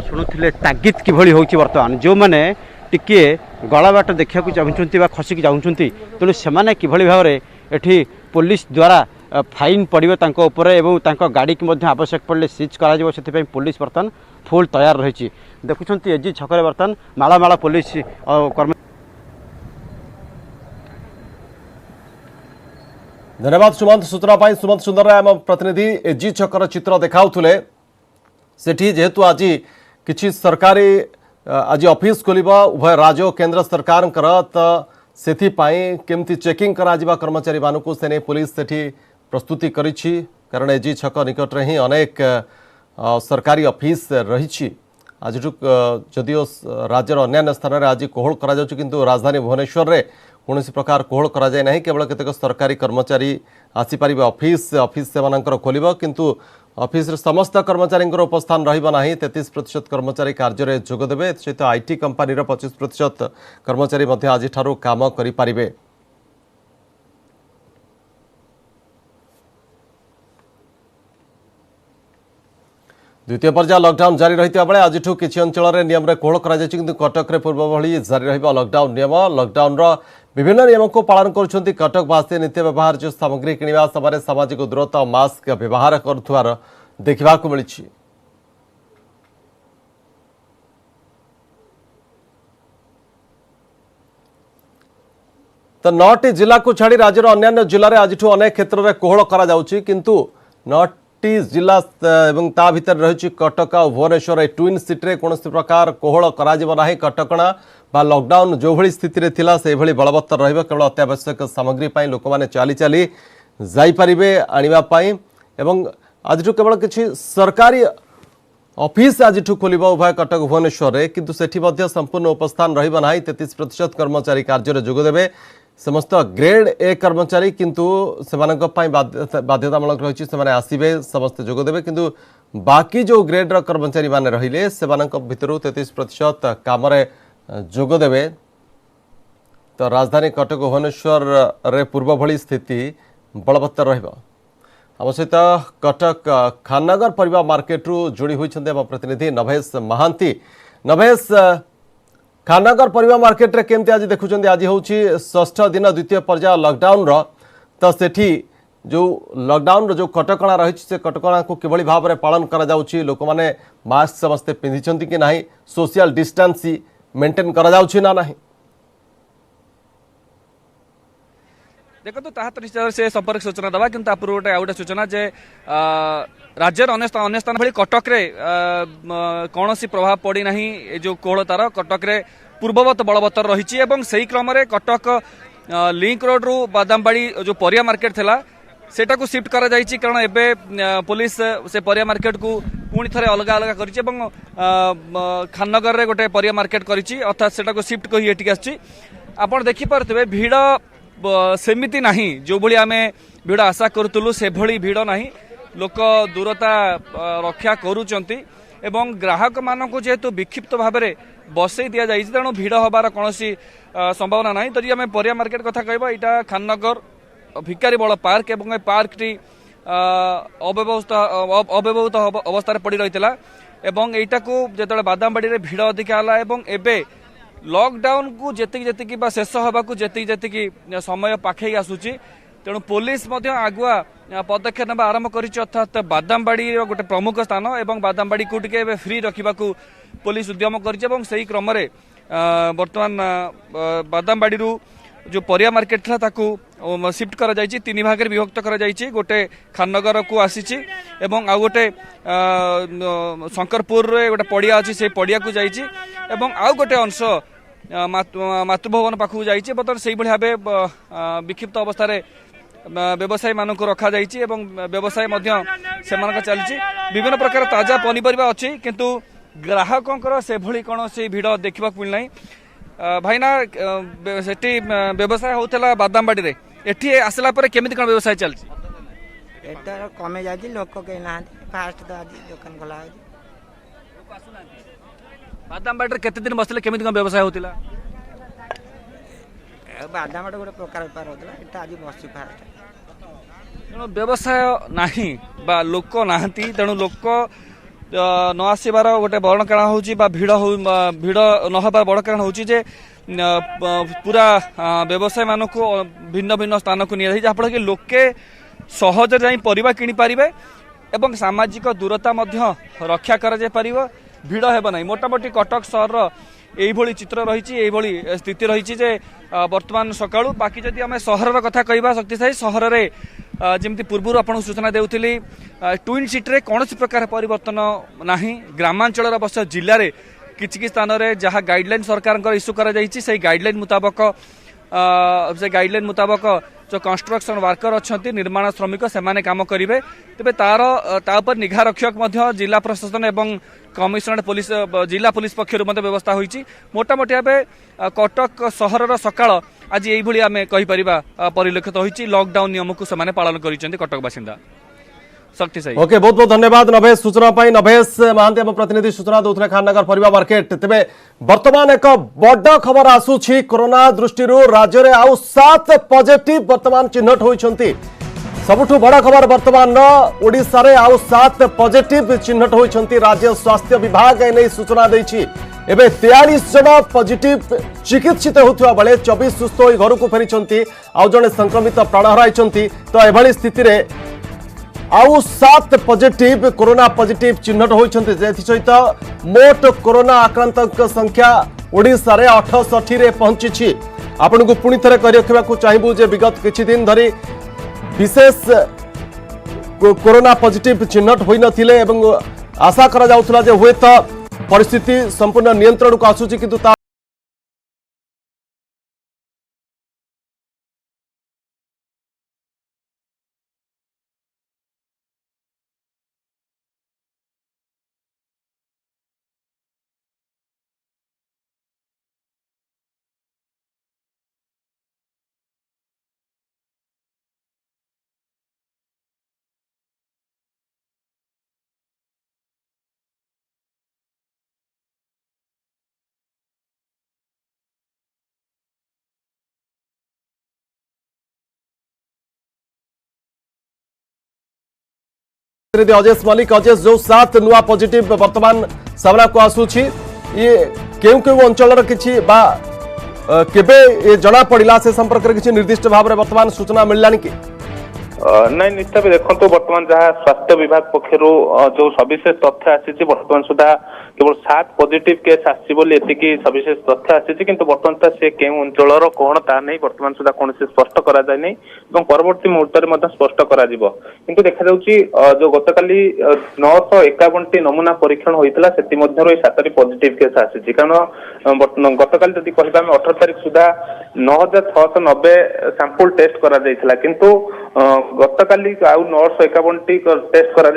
शुणुले तागिद किभली होची बर्तमान जो मैंने टिके गला बाट देखा चाहूँगी खसिक चाहूँगी तेणु से किभली भाव में एठी पुलिस द्वारा फाइन पड़े और गाड़ी की आवश्यक पड़े सीज कर पुलिस बर्तमान फुल तैयार रही देखुं एजी छक बर्तमान माला पुलिस कर्म। धन्यवाद सुमंत सूचना सुमंत सुंदर आम प्रतिनिधि एजी छकर चित्र देखाउले सेठी जेहेतु आज किछि सरकारी आज ऑफिस खोलिबा उभय राज्य और केंद्र सरकार तो सेथि पाई केमती चेकिंग करा कर्मचारी मानकु सेने पुलिस सेठी प्रस्तुति करिछि कारण एजी छक निकट रे ही अनेक सरकारी ऑफिस रही आज जदिओ राज्यर अन्य स्थान में आज कोहल करा किंतु राजधानी भुवनेश्वर रे कौन प्रकार कोहल करा जाए नहीं केवल केतक सरकारी कर्मचारी आसीपारे ऑफिस से खोल किंतु ऑफिस समस्त कर्मचारी उपस्थान रहा 33% कर्मचारी कार्य जोगदेवे सहित आईटी कंपानी 25% कर्मचारी आज काम करें। द्वितीय पर्याय लॉकडाउन जारी रही बेले आज किसी अंचल नियम कोहल कर कटक पूर्व भली जारी रहा लॉकडाउन नियम लॉकडाउन विभिन्न नियम को पालन कर कटकवासी नित्य व्यवहार सामग्री किणवा समय सामाजिक दूरता मास्क व्यवहार कर देखा मिली। तो 9टी जिला को छाड़ी राज्यर अन्य जिले में आज अनेक क्षेत्र में कोहल किंतु 9टी जिला एवं ता भीतर रही कटक और भुवनेश्वर ट्विन सिटी कौन प्रकार कोहल करा कटकणा बा लॉकडाउन जो भली स्थिति थिला से भली बलवत्तर रहिबा केवल अत्यावश्यक सामग्री पाई लोक माने चाली चाली जाई परिबे आनिबा पाई एवं आज केवल किछि सरकारी ऑफिस आज खोलिबा उभय कटक भुवनेश्वर रे किंतु सेठी मध्य संपूर्ण उपस्थान रहिबा नाही 33% कर्मचारी कार्य जोग देबे समस्त ग्रेड ए कर्मचारी किंतु सेमानक पाई बाध्यतामूलक रही से आसबे समस्त जोगदेवे किंतु बाकी जो ग्रेड कर्मचारी माने रहिले सेमानक भितरु 33% काम जोगदेवे। तो राजधानी कटक भुवनेश्वर रे पूर्व भली स्थिति बलवत्तर रहिबा। आम सहित कटक खाननगर परिवा मार्केट रु जोड़ी होइछन्ते आम प्रतिनिधि नभेश महांती। नभेश खाननगर परिवा मार्केट रे केमती आज देखुचंदी आज होची षष्ठ दिन द्वितीय पर्याय लॉकडाउन रो तो सेठी जो लॉकडाउन रो जो कटकणा रही से कटकणा को किभली भाव में पालन करा जाउची लोक माने मास्क समस्ते पिंधिचंती कि नाही सोशल डिस्टेंस मेंटेन करा जाउची ना नाही देखो तो से संपर्क सूचना दवा कि पूर्व गोटे आउ सूचना जे राज्यर अन्य स्थान भली कटक रे कौन प्रभाव पड़ी ना जो कोहल तार कटक रे पूर्ववत बलवत्तर रही से क्रम कटक लिंक रोड रु बादामबाड़ी जो परिया मार्केट थिला सेटा को शिफ्ट करा जायछि कारण एबे पुलिस से परिया मार्केट को पुणी थे अलग अलग करिछि खाननगर रे गोटे परिया मार्केट करिछि अर्थात सेटा को शिफ्ट कही एटिक आछि आपण देखि पारथिबे भीड़ सेमिति नाही जो भली आमे भिड़ आशा करूतलु से भली भिड़ नाही लोक दूरता रक्षा करूचंती एवं ग्राहक मानक जेहेतु विक्षिप्त भाव में बसई दि जाए तेणु भिड़ हबार कौन संभावना ना तो आम परिया मार्केट कथा कहबा यहाँ खाननगर भिकारी बड़ पार्क एवं पार्क टी अव्यवस्थित अवस्था पड़ रही एवं यटा को जो बादामबाड़ी में भिड़ अधिका है एवं एबे लॉकडाउन को जेतिकी शेष हवा को जेतिकी समय पाखे आसूची तेणु पुलिस आगुआ पदक्षेप ना आरंभ कर अर्थात बादामबाड़ी गोटे प्रमुख स्थान एवं बादामबाड़ी को टिके फ्री रखा पुलिस उद्यम कर क्रम बर्तमान बादामबाड़ी जो परिया मार्केट था ताकू शिफ्ट करा जायछि 3 भाग में विभक्त करा जायछि गोटे खाननगर को आसीछि एवं आ गोटे शंकरपुर रे गोटे पड़िया अछि से पड़िया को जायछि एवं आ गोटे अंश मातृभवन पाखु जायछि बर्तमान सेहि भली भाबे विक्षिप्त अवस्था रे व्यवसायी मानक रखा जायछि एवं व्यवसाय मध्य सेमानक चलछि विभिन्न प्रकार ताजा पनीपरिबा अछि किंतु ग्राहकंकर से भली कोनोसी भिड़ देखिबा मिलना भाईना सेठी व्यवसाय होतला बादामबाड़ी रे एठी आसला पर केमिति कोन व्यवसाय चलछि एटा कमे जाछि लोक के ना फास्ट तो आज दुकान खोला होछि बादामबाड़ी रे केते दिन बसले केमिति कोन व्यवसाय होतला बादामबाड़ी गोटे प्रकार बेपार होतला एटा आज बसि फास्ट तेणु व्यवसाय नाही बा लोक नाहंती तेणु लोक न आसबार गोटे बड़ कारण हूँ भिड़ न हबार बड़ कारण हूँ जे पूरा व्यवसाय मान को भिन्न भिन्न स्थान को नहीं जहाँफल कि लोके सहज जाई परिबा किनी पारिबे एवं सामाजिक दूरता मध्य रक्षा करा जाय पारिबो भिड़ हेब नहीं मोटामोटी कटक सहर यही चित्र रही स्थिति रही वर्तमान सकाळू बाकी जदि आम सहर कथा कहवा शक्तिशाली सहर में जमी पूर्व आपको सूचना देउथिली ट्विन सिटी कौन प्रकार परिवर्तन ना ग्रामांचल अवश्य जिले में किसी स्थान में जहाँ गाइडलाइन सरकार इश्यू कर गाइडलाइन मुताबक जो कंस्ट्रक्शन वर्कर अच्छा निर्माण श्रमिक से काम करेंगे तेज तार निघा रक्षक जिला प्रशासन एवं कमिशनरेट पुलिस जिला पुलिस पक्षर व्यवस्था होती मोटामोटी भाव कटक सहर सकाळ आज यही आम कहीपर परिलक्षित होती लॉकडाउन नियम को से पालन कर कटक बासिंदा शक्तिशाली ओके बहुत बहुत धन्यवाद नभेश सूचना नभेश महांती आम प्रतिनिधि सूचना दूसरे खाननगर परिवा मार्केट तेरे वर्तमान एक बड़ खबर आसूची कोरोना दृष्टि राज्य में आउ 7 पॉजिटिव वर्तमान चिन्हट होती सबुठु बड़ खबर वर्तमान ओडिशा रे आउ 7 पॉजिटिव चिन्हट होती राज्य स्वास्थ्य विभाग एने सूचना देछि एबे 43 जन पॉजिटिव चिकित्सित होता बेले 24 सुस्थ होई घर को फेरी आउ जने संक्रमित प्राण हराइछंती तो एभली स्थिति रे आउ 7 पॉजिटिव कोरोना पॉजिटिव चिन्हट होती सहित मोट कोरोना आक्रांत संख्या ओडिशा रे 68 रे पहुंची आपन को पुणी थे कहि रखिबा चाहिबू जे विगत किछि दिन धरी विशेष कोरोना पॉजिटिव चिन्हट होई नथिले एवं आशा करा जाउथला जे हुए तो परिस्थिति संपूर्ण नियंत्रण को आसुची किंतु अजेश मलिक अजेश जो 7 नुआ पॉजिटिव वर्तमान सामना को आसूची ये केउ केउ अंचल किछि बा केबे ये जना पड़िला से संपर्क किछि निर्दिष्ट भाव में वर्तमान सूचना मिललानी कि नहीं निश्चित देखो बर्तमान जहाँ स्वास्थ्य विभाग पक्षर जो सविशेष तथ्य आसी बर्तमान सुधा केवल 7 पॉजिटिव केस आसकी सविशेष तथ्य आसी कि बर्तमान से केउ अंचल कौन ता नहीं बर्तमान सुधा कौन स्पष्ट करा जाय नहीं परवर्ती मुहूर्त में स्पष्ट करा किंतु देखा जो गतकाली 951 नमूना परीक्षण होता से 7 पॉजिटिव केस आसी कारण गतकाली जदि कह 18 तारीख सुधा 9690 सैंपल टेस्ट करा किंतु गतकाली आउ 951 टेस्ट करा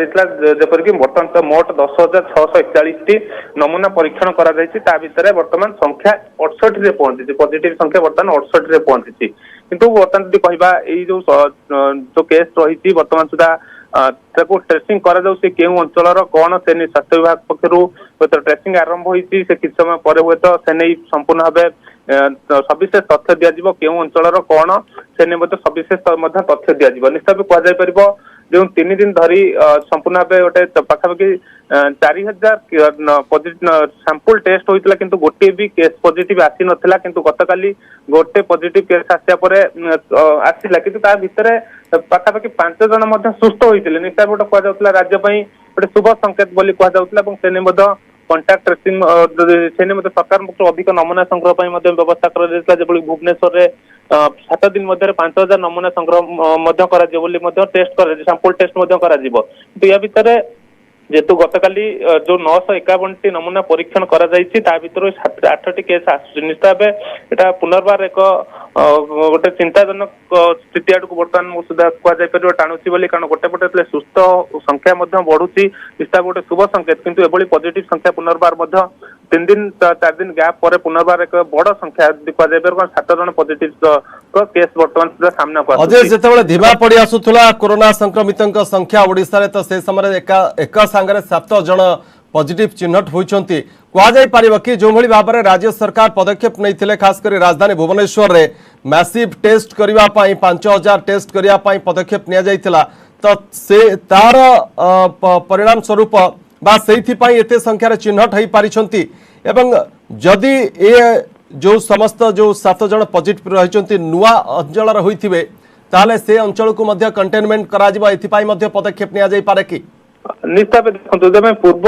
जेपरिक बर्तमान मोट 10,641 नमूना परीक्षण करा भितर वर्तमान संख्या 68 रे पहुंची पॉजिटिव संख्या वर्तमान 68 रे पहुंची किंतु बर्तमान जदि कहबा एई जो केस रही बर्तमान सुधा ट्रेसिंग करा जाउछि केउ अंचलर कोन से नै स्वास्थ्य विभाग पक्षरु ट्रेसिंग आरंभ होईछि से किछ समय परे हुए तो से नै संपूर्ण भाबे सविशेष तथ्य दिया जिवो केउ अंचलर कोन से नै मते सविशेष तथ्य दिया जिवो निश्चित कुआ जाय परिबो जो 3 दिन धरी संपूर्ण भाबे गोटे पाखापाखि 4000 पॉजिटिव सैंपल टेस्ट होइतला किंतु गोटे भी केस पॉजिटिव आसी नथिला किंतु गतकाली गोटे पॉजिटिव केस आसिया परे आसिला किंतु ता भितरे पाखापाखि 5 जन मध्ये सुस्थ होइतिले निश्चित गोटे कुआ जाउतला राज्य पई गोटे शुभ संकेत बोली कुआ जाउतला এবং सेने मध्ये कॉन्टैक्ट ट्रेसिंग सेने मध्ये सरकार पक्ष अधिक नमूना संग्रह पई मध्ये व्यवस्था कर देतला जेबळी भुवनेश्वर रे 7 दिन मध्ये 5000 नमूना संग्रह मध्ये करा जे बोली मध्ये टेस्ट कर सैंपल टेस्ट मध्ये करा जिवो तो या भितरे जेतु गतकाली जो 951 नमूना परीक्षण करा जायछि ता भितर 8टी केस आसु निश्चित एटा पुनर्बार एक गोटे चिंताजनक स्थिति आडक बर्तमान सुधा कुआ जाय परिबो टाणुछि बोली कारण गोटे पटे सुस्थ संख्या मध्ये बढ़ुछि निश्चित गोटे शुभ संकेत किंतु एबोली पॉजिटिव संख्या पुनर्बार मध्ये 3 दिन 4 दिन गैप पर पुनर्बार एक बड़ संख्या कुआ जाय परिबो 7 जन पॉजिटिव केस बर्तमान सुधा सामना को अजय जेतेबेले धीमा पड़ी आसुथुला कोरोना संक्रमितंक संख्या ओडिसा रे तो से समय एक संगे 7 जन पॉजिटिव चिन्हट होइचंती कुआ जाय पारिबो कि जो भली भाबरे राज्य सरकार पदक्षेप नैथिले खास करी राजधानी भुवनेश्वर रे मैसिव टेस्ट करिवा पई 5000 टेस्ट करिया पई पदक्षेप निया जायतिला तो से तार परिणाम स्वरूप बा सेथि पई एते संख्या रे चिन्हट होई पारिछंती एवं जदि ए जो समस्त जो 7 जन पॉजिटिव रहिचंती नुआ अंचल रे होइथिबे ताले से अंचल को मध्य कंटेनमेंट करा जिबा एथि पई मध्य पदक्षेप निया जाय पारे कि निश्चित देखो जब पूर्व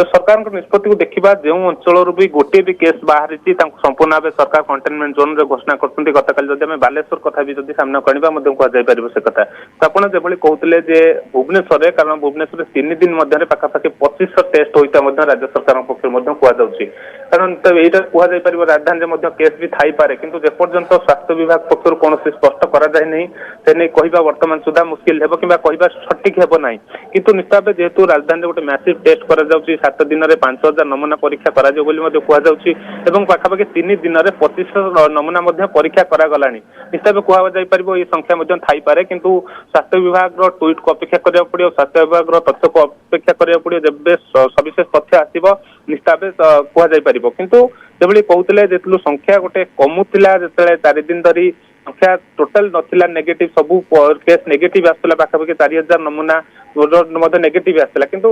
सरकार निष्पत्ति को देखा जो अंचल भी गोटे भी केस बाहरी संपूर्ण भाव सरकार कंटेनमेंट जोन रे घोषणा करते गतकाली जब बालेश्वर कथा भी जब सामना करवा कहुपर से कथा तो आप जो कहते जे भुवनेश्वर कारण भुवनेश्वर 3 दिन मध्य पाखापाखि 2500 टेस्ट होता राज्य सरकार पक्ष कहुच्छी कारण यहाँ कहुपर राजधानी में केस भी थाई पारे किंतु जेपर्यंत स्वास्थ्य विभाग पक्ष कौन स्पष्ट कराए से नहीं कहवा बर्तमान सुधा मुस्किल है कि सठिक हेब ना किंतु निश्चित जेहेतु राजधानी गोटे मैसिव टेस्ट करा जाउछि 7 दिन रे 5000 नमूना परीक्षा करा जाउ बोली मध्ये कुआ जाउछि एवं पाखापाखि 3 दिन रे 2500 नमूना मध्ये परीक्षा करा गलानी निश्चित कुआ जाय परिबो ये संख्या मध्ये थाई पारे किंतु स्वास्थ्य विभाग रो ट्वीट को अपेक्षा करिया पड़ियो स्वास्थ्य विभाग रो तथ्य को अपेक्षा करिया पड़ियो जेबे सविशेष तथ्य आसीबो निश्चित कुआ जाय परिबो किंतु जेबली कहउतले जेतलु संख्या गोटे कमुतिला जेतले 4 दिन धरी संख्या टोटल नथिला नेगेटिव सबु केस नेगेटिव आसला पाखापाखि 4000 नमूना मध्ये नेगेटिव आसला किंतु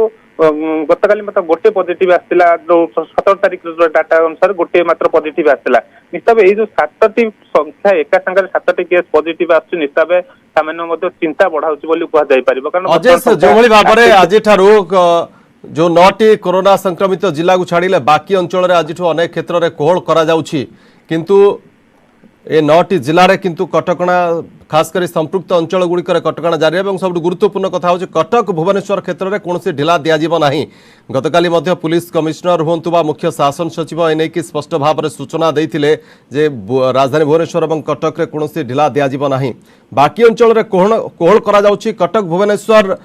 गतकाली मतलब गोटे पॉजिटिव आसला जो 17 तारिख डाटा अनुसार गोटे मात्र पॉजिटिव आसला निश्चित ये जो 7टी संख्या एका संगे 7टी केस पॉजिटिव आसु निश्चित सामान्य मध्ये चिंता बढ़ाउछि बोली कुआ जाय परिबो कारण अजय जो भली भाबरे आज ठारू जो 9टी कोरोना संक्रमित जिला को छाड़िले बाकी अंचल रे आज अनेक क्षेत्र में कोहल करा जाउछि किंतु ए 9टी जिले में किंतु कटकणा खासकर संपृक्त अंचल गुड़िक कटकणा जारी और सब गुरुत्वपूर्ण कथा हूँ कटक भुवनेश्वर क्षेत्र में कौन ढिला दिज्व ना गतकाली पुलिस कमिशनर हूँ बा मुख्य शासन सचिव एने की स्पष्ट भाव में सूचना देते जे राजधानी भुवनेश्वर और कटक कौन ढिला दिज्व ना बाकी अंचल में कोहल करा कटक भुवनेश्वर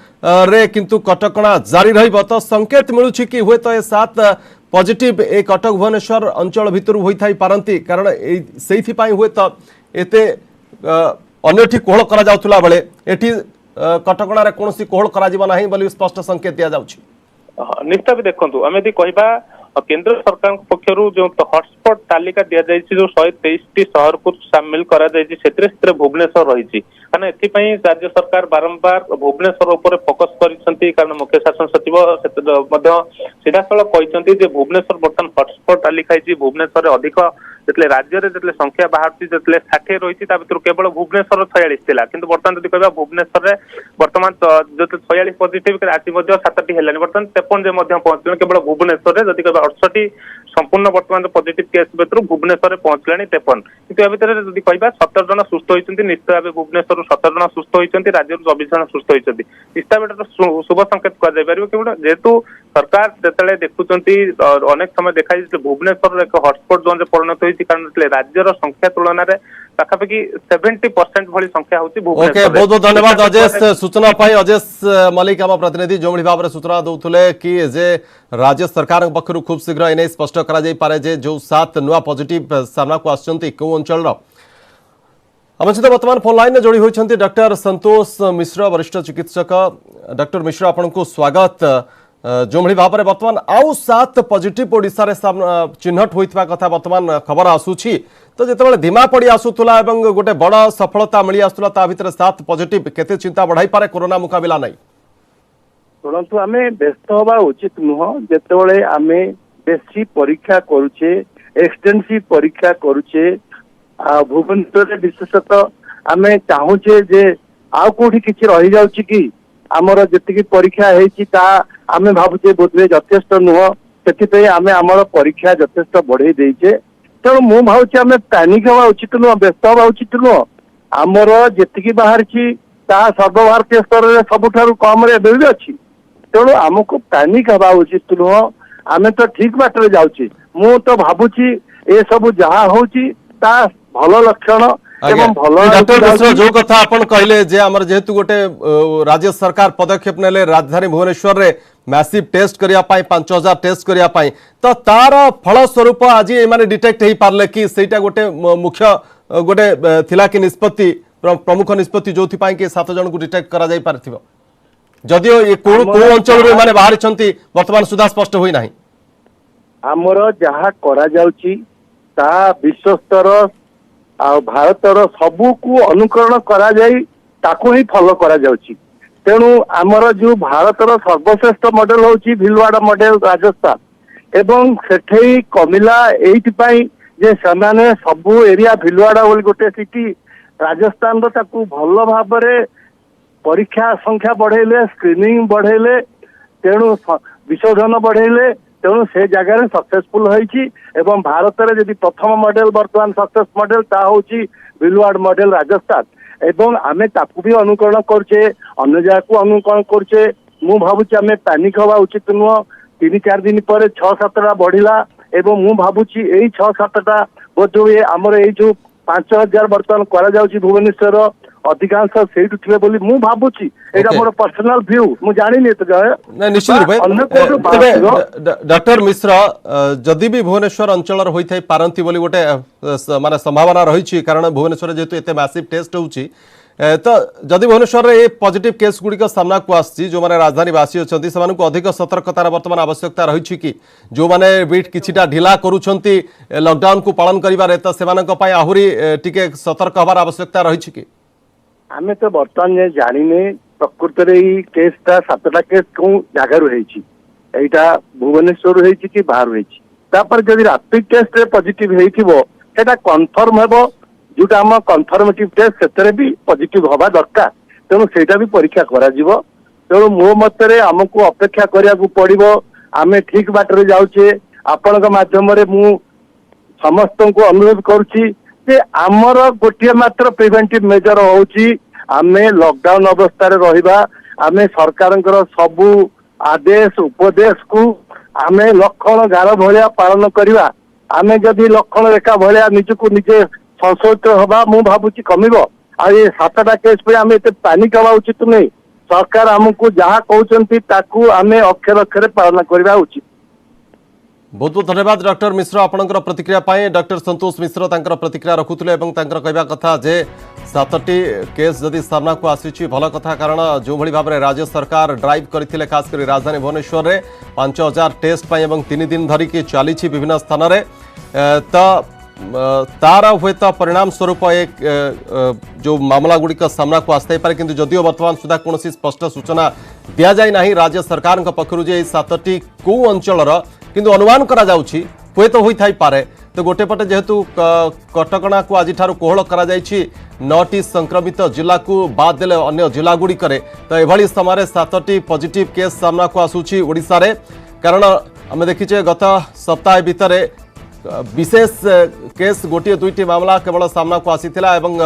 रे किंतु कटकणा जारी रहिबो तो संकेत मिलूँ कि हुए तो 7 पॉजिटिव ए कटक भुवनेश्वर अंचल भितर होई पारंती कारण से हुए तो एते अन्यठी कोहल करा जाउथुला बेले एठी कटकणा रे कोनोसी कोहल करा जिबा नाही बोली स्पष्ट संकेत दिया जाउछि निश्चित भी देखंतु आमे यदि कहबा केंद्र सरकार पक्षर जो हॉटस्पॉट तालिका दि जाइए जो 123 शहर को सामिल करा जाइए से भुवनेश्वर रही कारण एथिपाई राज्य सरकार बारंबार भुवनेश्वर उपर फोकस करिसंती कारण मुख्य शासन सचिव सीधासल कहते भुवनेश्वर बर्तमान हॉटस्पॉट तालिका भुवनेश्वर अधिक जितने राज्य में संख्या बाहर जितने 60 रही केवल भुवनेश्वर 46 थिला किंतु बर्तमान जदि कहबा भुवनेश्वर रे बर्तमान जो 46 पॉजिटिव आज 7टी हेलानी बर्तमान 53 पहुंचले केवल भुवनेश्वर रे जदि कहबा 68 संपूर्ण बर्तमान पॉजिटिव केस भीतर भुवनेश्वर पहुंचलानी 53 किंतु भितर जदि कहबा 17 जन सुस्थ होइचंती निश्चित भाव भुवनेश्वर 17 जन सुस्थ होइचंती राज्य 24 जन सुस्थ होइचंती निश्चित भाव शुभ संकेत कर जाय परिबो कि जेतु सरकार जेतले देखुचंती अनेक समय देखा भुवनेश्वर एक हॉटस्पॉट जोन रे परिणत होइछि कारण राज्यर संख्या तुलन में पाखापाखि 70% भली संख्या होछि भुवनेश्वर। बहुत बहुत धन्यवाद अजेश सूचना पाई अजेश मलिक आम प्रतिनिधि जो भाव में सूचना दौले कि जे राज्य सरकार पक्षर खूब शीघ्र एने स्पष्ट करा जाय पारे जे जो 7 नुआ पॉजिटिव सामना को आछंती को अंचल आम सहित बर्तमान फोन लाइन जोड़ी होती डॉक्टर संतोष मिश्र वरिष्ठ चिकित्सक। डॉक्टर मिश्र आपन को स्वागत। जो भाई भाव में बर्तमान आउ 7 पॉजिटिव ओडिशा रे चिन्हट होइतबा कथा बर्तमान खबर आसुछि तो जिते धीमा पड़ी आसुला गोटे बड़ सफलता मिली आसुला ता भितर 7 पॉजिटिव केते चिंता बढ़ाई पारे कोरोना मुकाबला नहीं। शुणु आम व्यस्त हवा उचित नुह जिते आम बेसी परीक्षा करुचे एक्सटेंसिव परीक्षा करुचे भुवनेश्वर विशेषतः आम चाहूचे जे आउ कोठी किछि रही जाउछि कि आमर जेतिकी परीक्षा हेछि ता आम भावुचे बोधवे यथेष्ट नुह से आम आमर परीक्षा यथेष्ट बढ़े देचे। तेणु मु भावुचे आम पैनिक हवा उचित नुह व्यस्त हवा उचित नुह आमर जेतिकी बाहरी ता सर्वभारतीय स्तर में सबुठारु कम रे भी अच्छी। तेणु आमको पैनिक हवा उचित नुह आम तो ठीक बाटर जाऊँ मु तो भावुची ए सब जहाँ होची ता भल लक्षण डॉक्टर मिश्र जो कथा आपन कहले जे हमर जेहेतु गोटे राज्य सरकार पदक्षेप नेले राजधानी भुवनेश्वर रे मैसिव टेस्ट करिया पाई 5000 टेस्ट करिया पाई तो तार फल स्वरूप आज ए माने डिटेक्ट हेई पारले कि सेटा गोटे मुख्य गोटे थिला कि निष्पत्ति प्रमुख निष्पत्ति जोथि पाई कि 7 जन को डिटेक्ट करा जाई पारथिबो जदियो ए को अंचल रे माने बाहर छंती वर्तमान सुधा स्पष्ट होई नाही। हमर जहा करा जाउची ता विश्वस्तर आ भारतर सबू को अनुकरण करा जाई ताको ही फॉलो करा जाउची। तेणु आमर जो भारतर सर्वश्रेष्ठ मॉडल होची भिलवाड़ा मॉडल राजस्थान एवं सेठे कमिला एइति पाई जे समाने सबू एरिया भिलवाड़ा बोली गोटे सिटी राजस्थान रो ताकू भल भाव रे परीक्षा संख्या बढ़ेले स्क्रीनिंग बढ़ेले तेणु विशोधन बढ़ेले तेणु से जगह सक्सेसफुल होईची एवं भारत रे यदि प्रथम मॉडल वर्तमान सक्सेस मॉडल ता होची भिलवाड़ मॉडल राजस्थान एवं आमे ताकू भी अनुकरण करछे अन्य जगह को अनुकरण करछे। मु भाबुची आमे पैनिक हवा उचित नुह 3-4 दिन पर 6-7टा बढ़िला एवं मु भाबुची एई 6-7टा बोधुए हमर एई जो 5000 वर्तमान करा जाउची भुवनेश्वर अधिकांश सेठ थे बोली मु भाबुची एटा मोर पर्सनल व्यू मु जानिनी तो नहीं निश्चित रूपे डॉक्टर मिश्र जदि भी भुवनेश्वर अंचल होई थाई पारंती बोली गोटे माने संभावना रही कारण भुवनेश्वर जेतु एते मैसिव टेस्ट होउची तो जदि भुवनेश्वर रे पॉजिटिव केस गुडी का सामना को आसी जो माने राजधानी वासी अछंती सेमान को अधिक सतर्कतार वर्तमान आवश्यकता रही कि जो माने बीट किछिटा ढिला करूछंती लॉकडाउन को पालन करिवारे तो सेमानक पय आहुरी टिके सतर्क हबार आवश्यकता रही कि आमे तो बर्तमान जानिने प्रकृत रे केसटा 7टा केस को जगह रही एटा भुवनेश्वर होईची कि बाहर होईची तापर जदि रैपिड टेस्ट रे पॉजिटिव हेइथिबो सेटा कंफर्म हेबो जोटा हम कन्फर्मेटिव टेस्ट से भी पॉजिटिव हवा दरकार तेणु सेटा भी परीक्षा करा जिवो। तेणु मो मतरे हमको अपेक्षा करिया को पड़िबो आमे ठीक बाटरे जाउचे आपनक माध्यम रे मु समस्त को अनुरोध करूची जे आमर गोटे मात्र प्रिवेंटिव मेजर होउची आमे लॉकडाउन अवस्था रे रहिबा आमे सरकारंकर सबु आदेश उपदेश को आमे लक्षण गार भलिया पालन करिवा आमे जदि लक्षण रेखा भलिया निजको निजे संशोधित हवा मु भावुची कमिबो आ ये 7टा केस पे आमे एते पैनिक हवा उचित नहीं सरकार हमको जहाँ कहउचंती ताकू आमे अक्षर अक्षर पालन करबा उचित। बहुत बहुत धन्यवाद डॉक्टर मिश्र आपनकर प्रतिक्रिया पाए। डॉक्टर संतोष मिश्र तांकर प्रतिक्रिया रखुतले एवं तांकर कहबा कथा जे 7टी केस जदि सामना को आसीची भल कथा कारण जो भली भाबरे राज्य सरकार ड्राइव करथिले खास करी राजधानी भुवनेश्वर रे 5000 टेस्ट पाए एवं 3 दिन धरी की चलीची विभिन्न स्थान रे तो तार हुए तो परिणाम स्वरूप एक जो मामला गुड़िक सामना को आसता पारे किंतु जदियो वर्तमान सुधा कौन स्पष्ट सूचना दि जाए ना राज्य सरकार पक्षर 7टी कौ अंचल किंतु अनुमान करा जाउछि हुए तो होई थाई पारे तो गोटे पटे जेहेतु कटकणा को आज कोहल करा जाइछि 9टी संक्रमित जिला को बाद देले अन्य जिला गुड़िक तो एभली समय 7टी पॉजिटिव केस सामना को आसुछि ओडिशा रे कारण आम देखीचे गत सप्ताह भितर विशेष केस गोटे 2टी मामला केवल सामना को आसीथिला एवं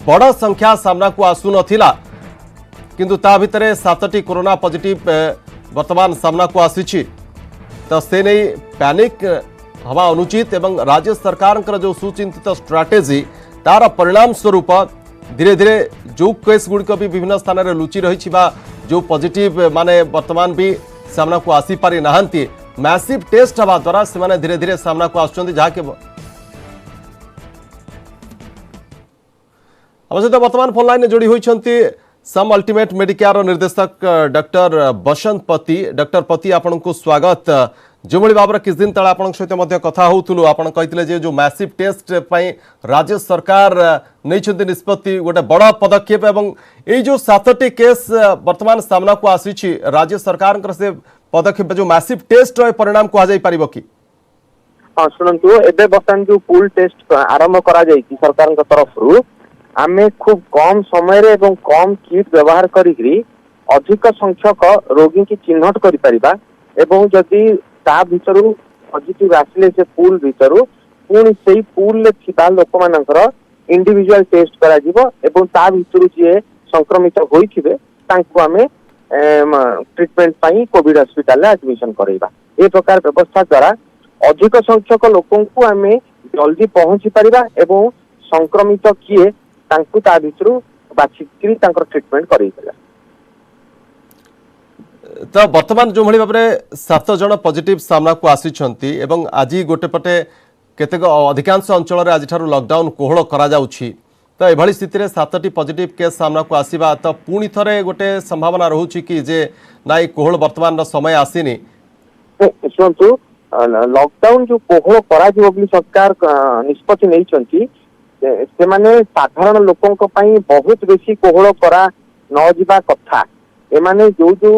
बड़ संख्या सामना को आसु नथिला किंतु ता भितर 7टी कोरोना पॉजिटिव वर्तमान सामना को आसीछि तो से नहीं पैनिक हवा अनुचित एवं राज्य सरकार जो सुचिंतित स्ट्राटेजी तार परिणाम स्वरूप धीरे धीरे जो केस गुड़िक भी विभिन्न स्थान में लुचि रही जो पॉजिटिव माने वर्तमान भी सामना को आसी पारि नाहंती मैसिव टेस्ट हवा द्वारा से धीरे धीरे सामना को आसुचंती जहाँकि ଆମ ସହିତ ବର୍ତ୍ତମାନ ଫୋନ୍ ଲାଇନ୍ରେ ଯୋଡ଼ି ହୋଇଛନ୍ତି ସମ୍ ଅଲ୍ଟିମେଟ୍ ମେଡିକେୟାର ନିର୍ଦ୍ଦେଶକ ଡକ୍ଟର ବସନ୍ତ ପତି। ଡକ୍ଟର ପତି ଆପଣଙ୍କୁ ସ୍ୱାଗତ। যেভাবে ভাবে কিছু দিন তলে আপনার সহ কথা হোলু আপনার কে যে ম্যাসিভ টেস্ট রাজ্য সরকার নিয়েছেন নিষ্পত্তি গোটে বড় পদক্ষেপ এবং এই যে 7টি কেস বর্তমান সামনাকু আসিছি রাজ্য সরকার সে পদক্ষেপ যে ম্যাসিভ টেস্ট পরিণাম কুহযাই পারিব কি? हाँ शुणु एबे बर्तमान जो पूल टेस्ट आरंभ करा जायछि सरकार तरफ आमे खूब कम समय रे एवं कम किट व्यवहार करी अधिक संख्यक रोगी की चिन्हट करि परिबा एवं जदि ता भितरु पॉजिटिव आसिले से पूल भितरु पुणी सेही पूल ले थिबा लोक मानकर इंडिविजुअल टेस्ट करा जिवो एवं ता भितरु जे संक्रमित होइथिबे तांको आमे ट्रीटमेंट पाई कोविड हॉस्पिटल ले एडमिशन करैबा। ए प्रकार व्यवस्था द्वारा अधिक संख्यक लोकों को आमे जल्दी पहुंची परिबा एवं संक्रमित किए तांको ता भितरु बाछिकरी तांकर ट्रीटमेंट करैबा। तो बर्तमान जो भाई भाव में 7 जन पॉजिटिव सामना को आसी आज गोटे पटे केतेक अधिकांश अंचल में आज लॉकडाउन कोहल करा जाउछि तो एभली स्थिति में 7टी पॉजिटिव केस सामना को आसीबा तो पुणी थरे गोटे संभावना रहउछि कि जे नाई कोहल वर्तमान समय आसीनी। शुणु लॉकडाउन जो कोहल करा जिवो ବୋଲି सरकार निष्पत्ति नैछंती से माने साधारण लोकों को पई बहुत बेसी कोहल करा न जिबा कथा एमाने जो जो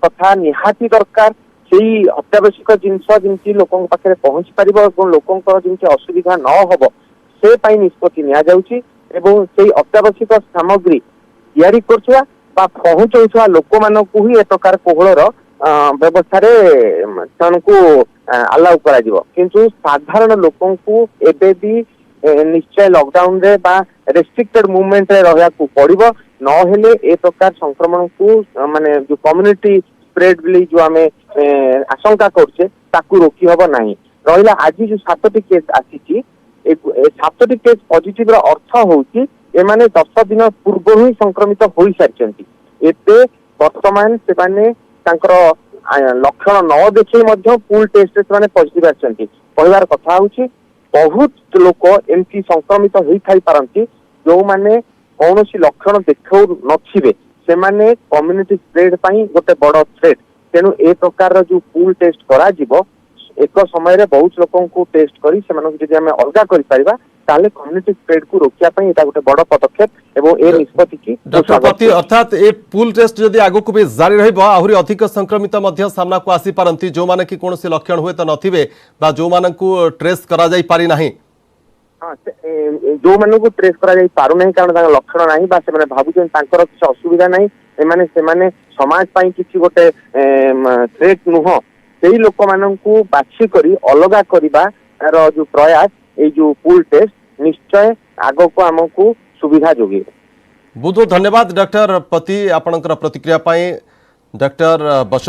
कथा निहाती दरकार से अत्यावश्यक जिनस जमी लोकों पाखे पहुंची पार लोकों जमी असुविधा न हम से निष्पत्ति नि से अत्यावश्यक सामग्री तैयारी करुवा पहुंचा लोक मान ही ए प्रकार कोहलर व्यवस्था अलाउ करा किंतु साधारण लोकों को एबे भी निश्चय लॉकडाउन रे बा रेस्ट्रिक्टेड मूवमेंट रे रहया को पड़िबो नहेले ए प्रकार संक्रमण को माने जो कम्युनिटी स्प्रेड बिली जो आमे आशंका करछे ताकू रोकी हबो नाही। रहिला आज जो 7टी केस आसीची ए 7टी केस पॉजिटिव रो अर्थ होउची ए माने 10 दिन पूर्व ही संक्रमित होई सारचंती एते वर्तमान से माने तांकर लक्षण न देखै मध्य पूल टेस्ट से माने पॉजिटिव आछंती कहबार कथा होउची बहुत लोक एमती संक्रमित होई थाई पारंती जो माने कौन सी लक्षण देखौ नथिबे से माने कम्युनिटी स्प्रेड पाई गोटे बड़ थ्रेट तेणु ए प्रकार जो पूल टेस्ट करा जिवो एक समय रे बहुत लोकों को टेस्ट करी से माने जदि हमें अलगा करि परिबा ताले कम्युनिटी स्प्रेड को रोकिया पाई एटा गोटे बड़ पदक्षेप एवं ए निष्पत्ति की डॉक्टर पति अर्थात ए पूल टेस्ट जदि आगु को भी जारी रहइबो आहुरी अधिक संक्रमित मध्य सामना को आसी पारंती जो माने कि कोनोसी लक्षण हुए त नथिबे बा जो माने को ट्रेस करा जाई पारी नाही। हाँ जो मान को ट्रेस करा जाई पारु नहीं कारण लक्षण नहीं बा से माने भाबुछन तांकर किछ असुविधा नहीं एमाने से माने समाज पाई किछि गोटे थ्रेट नुह सेही लोक मानन को बाछि करी अलगा करिबा रो जो प्रयास ए जो पूल टेस्ट निश्चय आगो को हमको सुविधा जोगी। बहुत बहुत धन्यवाद डॉक्टर पति आपनकर प्रतिक्रिया पाई। डॉक्टर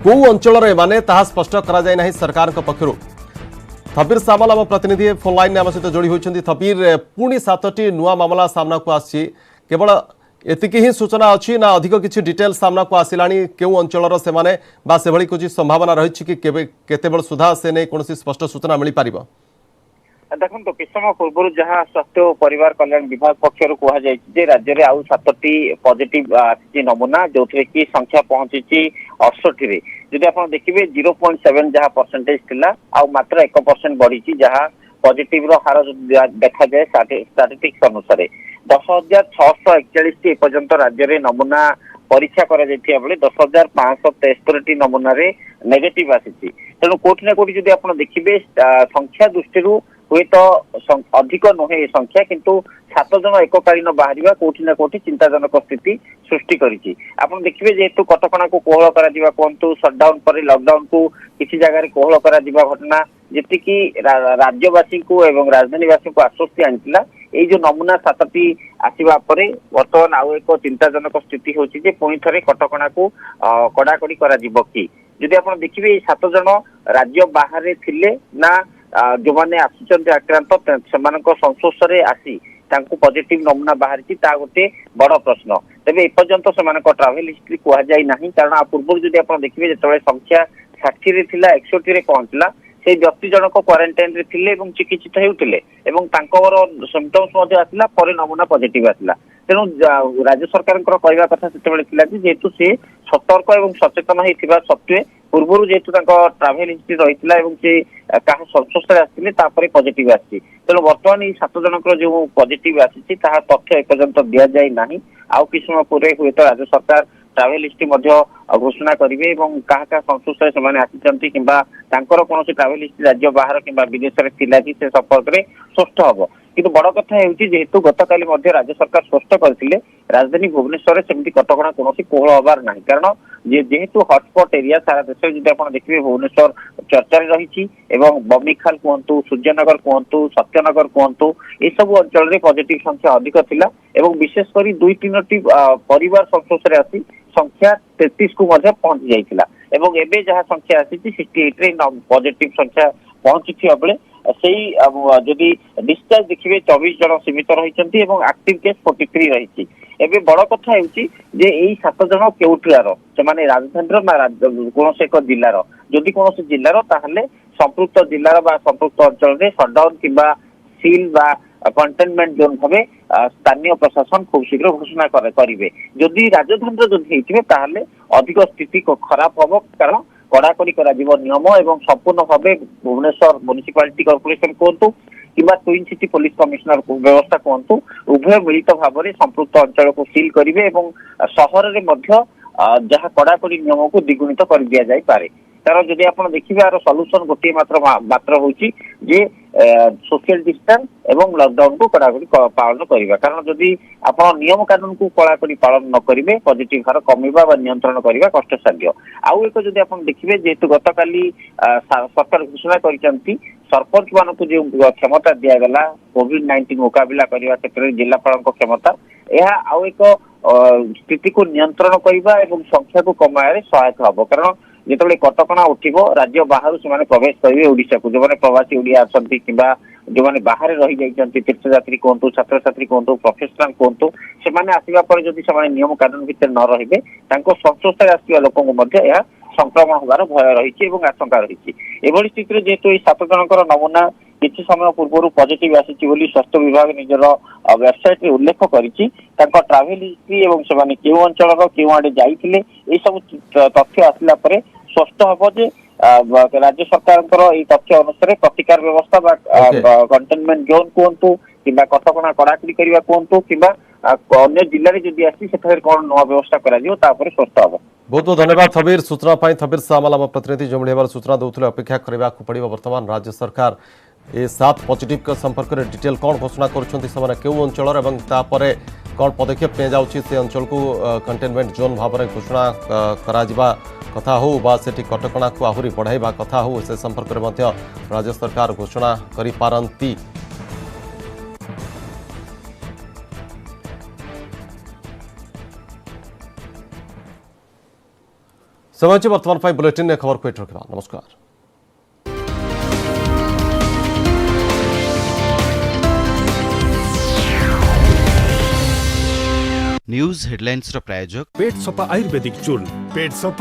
कौ अंचल माने ताहा स्पष्ट करा जाय नाही सरकार पक्षरु। थबीर सामल आम प्रतिनिधि फोन लाइन में आम सहित जोड़ी होती। थबीर पुणी 7टी नुआ मामला सामना को आसी केवल एतिकी ही सूचना अच्छी ना अधिक किसी डिटेल सामना को आसला क्यों अंचल से माने बा से भली कुछ संभावना रही कि केतेबेल सुधा से नहीं कौन स्पष्ट सूचना मिल पार? देखो तो किछ समय पूर्व जहाँ स्वास्थ्य और परिवार कल्याण विभाग पक्षर कहुई राज्य में आउ 7टी पॉजिटिव आसी नमूना जो कि संख्या पहुंची 68 रे जदि आप देखिए 0.7 जहाँ परसेंटेज थिला आउ मात्र 1% बढ़ी जहाँ पॉजिटिव रो हार देखा जाए स्टैटिस्टिक्स अनुसार 10,641 पर्यंत राज्य में नमूना परीक्षा करा जाइथिया बेले 10,573 नमूना रे नेगेटिव आसी तेणु कोठी ना कोठी जदि आप देखिए संख्या दृष्टि हुए तो अधिक नुहे ये संख्या किंतु 7 जन एककालीन बाहर कोठी ना कोठी चिंताजनक स्थिति सृष्टि करिछि। आपण देखिबे जेहेतु कटकणा को कोहल करा दिबा कोंतु शटडाउन पर लॉकडाउन को किसी जगह रे कोहल करा दिबा घटना जेति कि राज्यवासी को एवं राजधानीवासी को आश्वस्ति आनिथिला ए जो नमूना 7टी आसीबा परे वर्तमान आउ एक चिंताजनक स्थिति होछि जे पुणी थरे कटकणा को कड़ाकड़ी करा दिबो कि जदि आपण देखिबे 7 जन राज्य बाहर थिले ना जो माने आसुचंती आक्रांत सेमानक संस्पर्शरे आसी तांको पॉजिटिव नमूना बाहर गोटे बड़ प्रश्न। तेज एपर्यंत से ट्रावेल हिस्ट्री कह जाए ना कारण पूर्व जदि आप देखिए जो संख्या 60 रे थिला 61 रे पहुंचला से व्यक्ति जनक क्वारंटाइन रे थिले एवं चिकित्सित हेउथिले एवं तांकर सिम्पटम्स मध्ये आसिला परे नमूना पॉजिटिव आसिला। तेणु राज्य सरकार कहवा कथा से जेहेतु से सतर्क एवं सचेतन होता सत्वे पूर्व जेहेतु ट्रावेल हिस्ट्री रही से क्या संस्पर्श आसते पॉजिटिव आसी तेणु बर्तमान ये 7 जनक जो पॉजिटिव आसी तथ्य एपर्यंत दि जाए ना आउ कि समय पूरे हुए तो राज्य सरकार ट्रावेल हिस्ट्री घोषणा करेंगे और क्या क्या संस्पर्श से आसी कि कौन ट्रावेल हिस्ट्री राज्य बाहर कि विदेश में थिला कि से संपर्क में स्पष्ट हम किंतु बड़ कथा जेहेतु गतकाली राज्य सरकार स्पष्ट करते राजधानी भुवनेश्वर सेमती कटकणा कौन कोहल हबार ना कारण जेहेतु हटस्पट एरिया सारा देश में आप देखिए भुवनेश्वर चर्चा रही बमिखाल कहतु सूर्यनगर कहतु सत्यनगर कहतु ये सब अंचल में पॉजिटिव संख्या अधिक थिला एवं विशेषकर 2-3 परिवार संस्पर्श आसी संख्या 33 को पहुंच जाइथिला एवं एबे जहाँ संख्या आसी 68 रे पॉजिटिव संख्या पहुंची बेले से जदि डिस्चार्ज देखिए 24 जन सीमित रही एक्टिव केस 43 रही। एबे बड़ कथा होउची जे एई 7 जन केउटलार से माने राजधानी ना कौन एक जिलार जदि कौन जिलार ताहले संपृक्त जिलार बा संपृक्त अंचल में सटडाउन किंबा सील बा कंटेनमेंट जोन भावे स्थानीय प्रशासन खूब शीघ्र घोषणा करेंगे। जदि राजधानी जदि ताहले अधिक स्थिति खराब हम कारण कड़ाकड़ी नियम एवं संपूर्ण भाव भुवनेश्वर म्युनिसिपालिटी कॉर्पोरेशन कहतु कि ट्विन सिटी पुलिस कमिश्नर व्यवस्था कहतु उभय मिलित भाव में संपृक्त अंचल को सील करेंगे और सहर में जहाँ कड़ाकड़ी नियम को द्विगुणित कर दि जाए पारे। तार जदि आप देखिए यार सल्यूशन गोटे मात्र होची जे सोशल डिस्टेंस एवं लॉकडाउन को कड़ाकड़ी पालन करवा कारण जदि आप नियम कानून को कड़ाकड़ी पालन न करेंगे पॉजिटिव हार कमिबा बा नियंत्रण करवा कष्टसाध्य। आउ एक जदि आप देखिए जेहेतु गतकाली सरकार घोषणा करछंती सरपंच मानक जो क्षमता दिगला कोविड-19 मुकाबला करने क्षेत्र में जिलापाल क्षमता यह आउ एक स्थिति को नियंत्रण करने और संख्या को कमाए सहायक हम कारण जिते कटकणा उठिब राज्य बाहर से प्रवेश करेंगे ओडिशा को जो मैंने प्रवासी ओडिया आसती कि जो मैंने बाहर रही जाइए तीर्थयात्री कहतु छात्र छात्री कहतु प्रोफेशनाल कहतु से आसवा पर जब से नियम कानून भितर न रही संस्पर्श आसवा लोक संक्रमण होबार भय रही आशंका रही। एभली स्थिति जेहेतु ये 7 जनकर नमूना किसी समय पूर्व पॉजिटिव आसी स्वास्थ्य विभाग निजर वेबसाइट रे उल्लेख करिछि ट्रावेल हिस्ट्री एवं से केउ अंचल केउ आड़े जाइथिले ए सब तथ्य आसला परे स्पष्ट हम जे राज्य सरकार तथ्य अनुसार प्रतिकार व्यवस्था कंटेनमेंट जोन कहतु कि कटकणा कड़ाकड़ी करवा कहतु कि अन्य जिले में जदि आसी कौन नुआ व्यवस्था करा स्पष्ट हम। बहुत बहुत धन्यवाद थबीर सूचना थबीर सामल आम प्रतिनिधि जो भाव सूचना दूसरे अपेक्षा करने पड़ो। बर्तमान राज्य सरकार ये 7 पॉजिटिव संपर्क में डिटेल कौन घोषणा करूँ अंचल तापर कौन पदक्षेप नि जाऊँगी से अंचल को कंटेनमेंट जोन भाव में घोषणा करा कथा हो बा सेठी कटकणा को आहरी बढ़ाइबा कथा हो से संपर्क में राज्य सरकार घोषणा करि पारंती। समय वर्तमान बुलेटिन खबर को रखा। नमस्कार। न्यूज हेडलाइंस प्रायोजक पेट सफा आयुर्वेदिक चूर्ण पेट सफा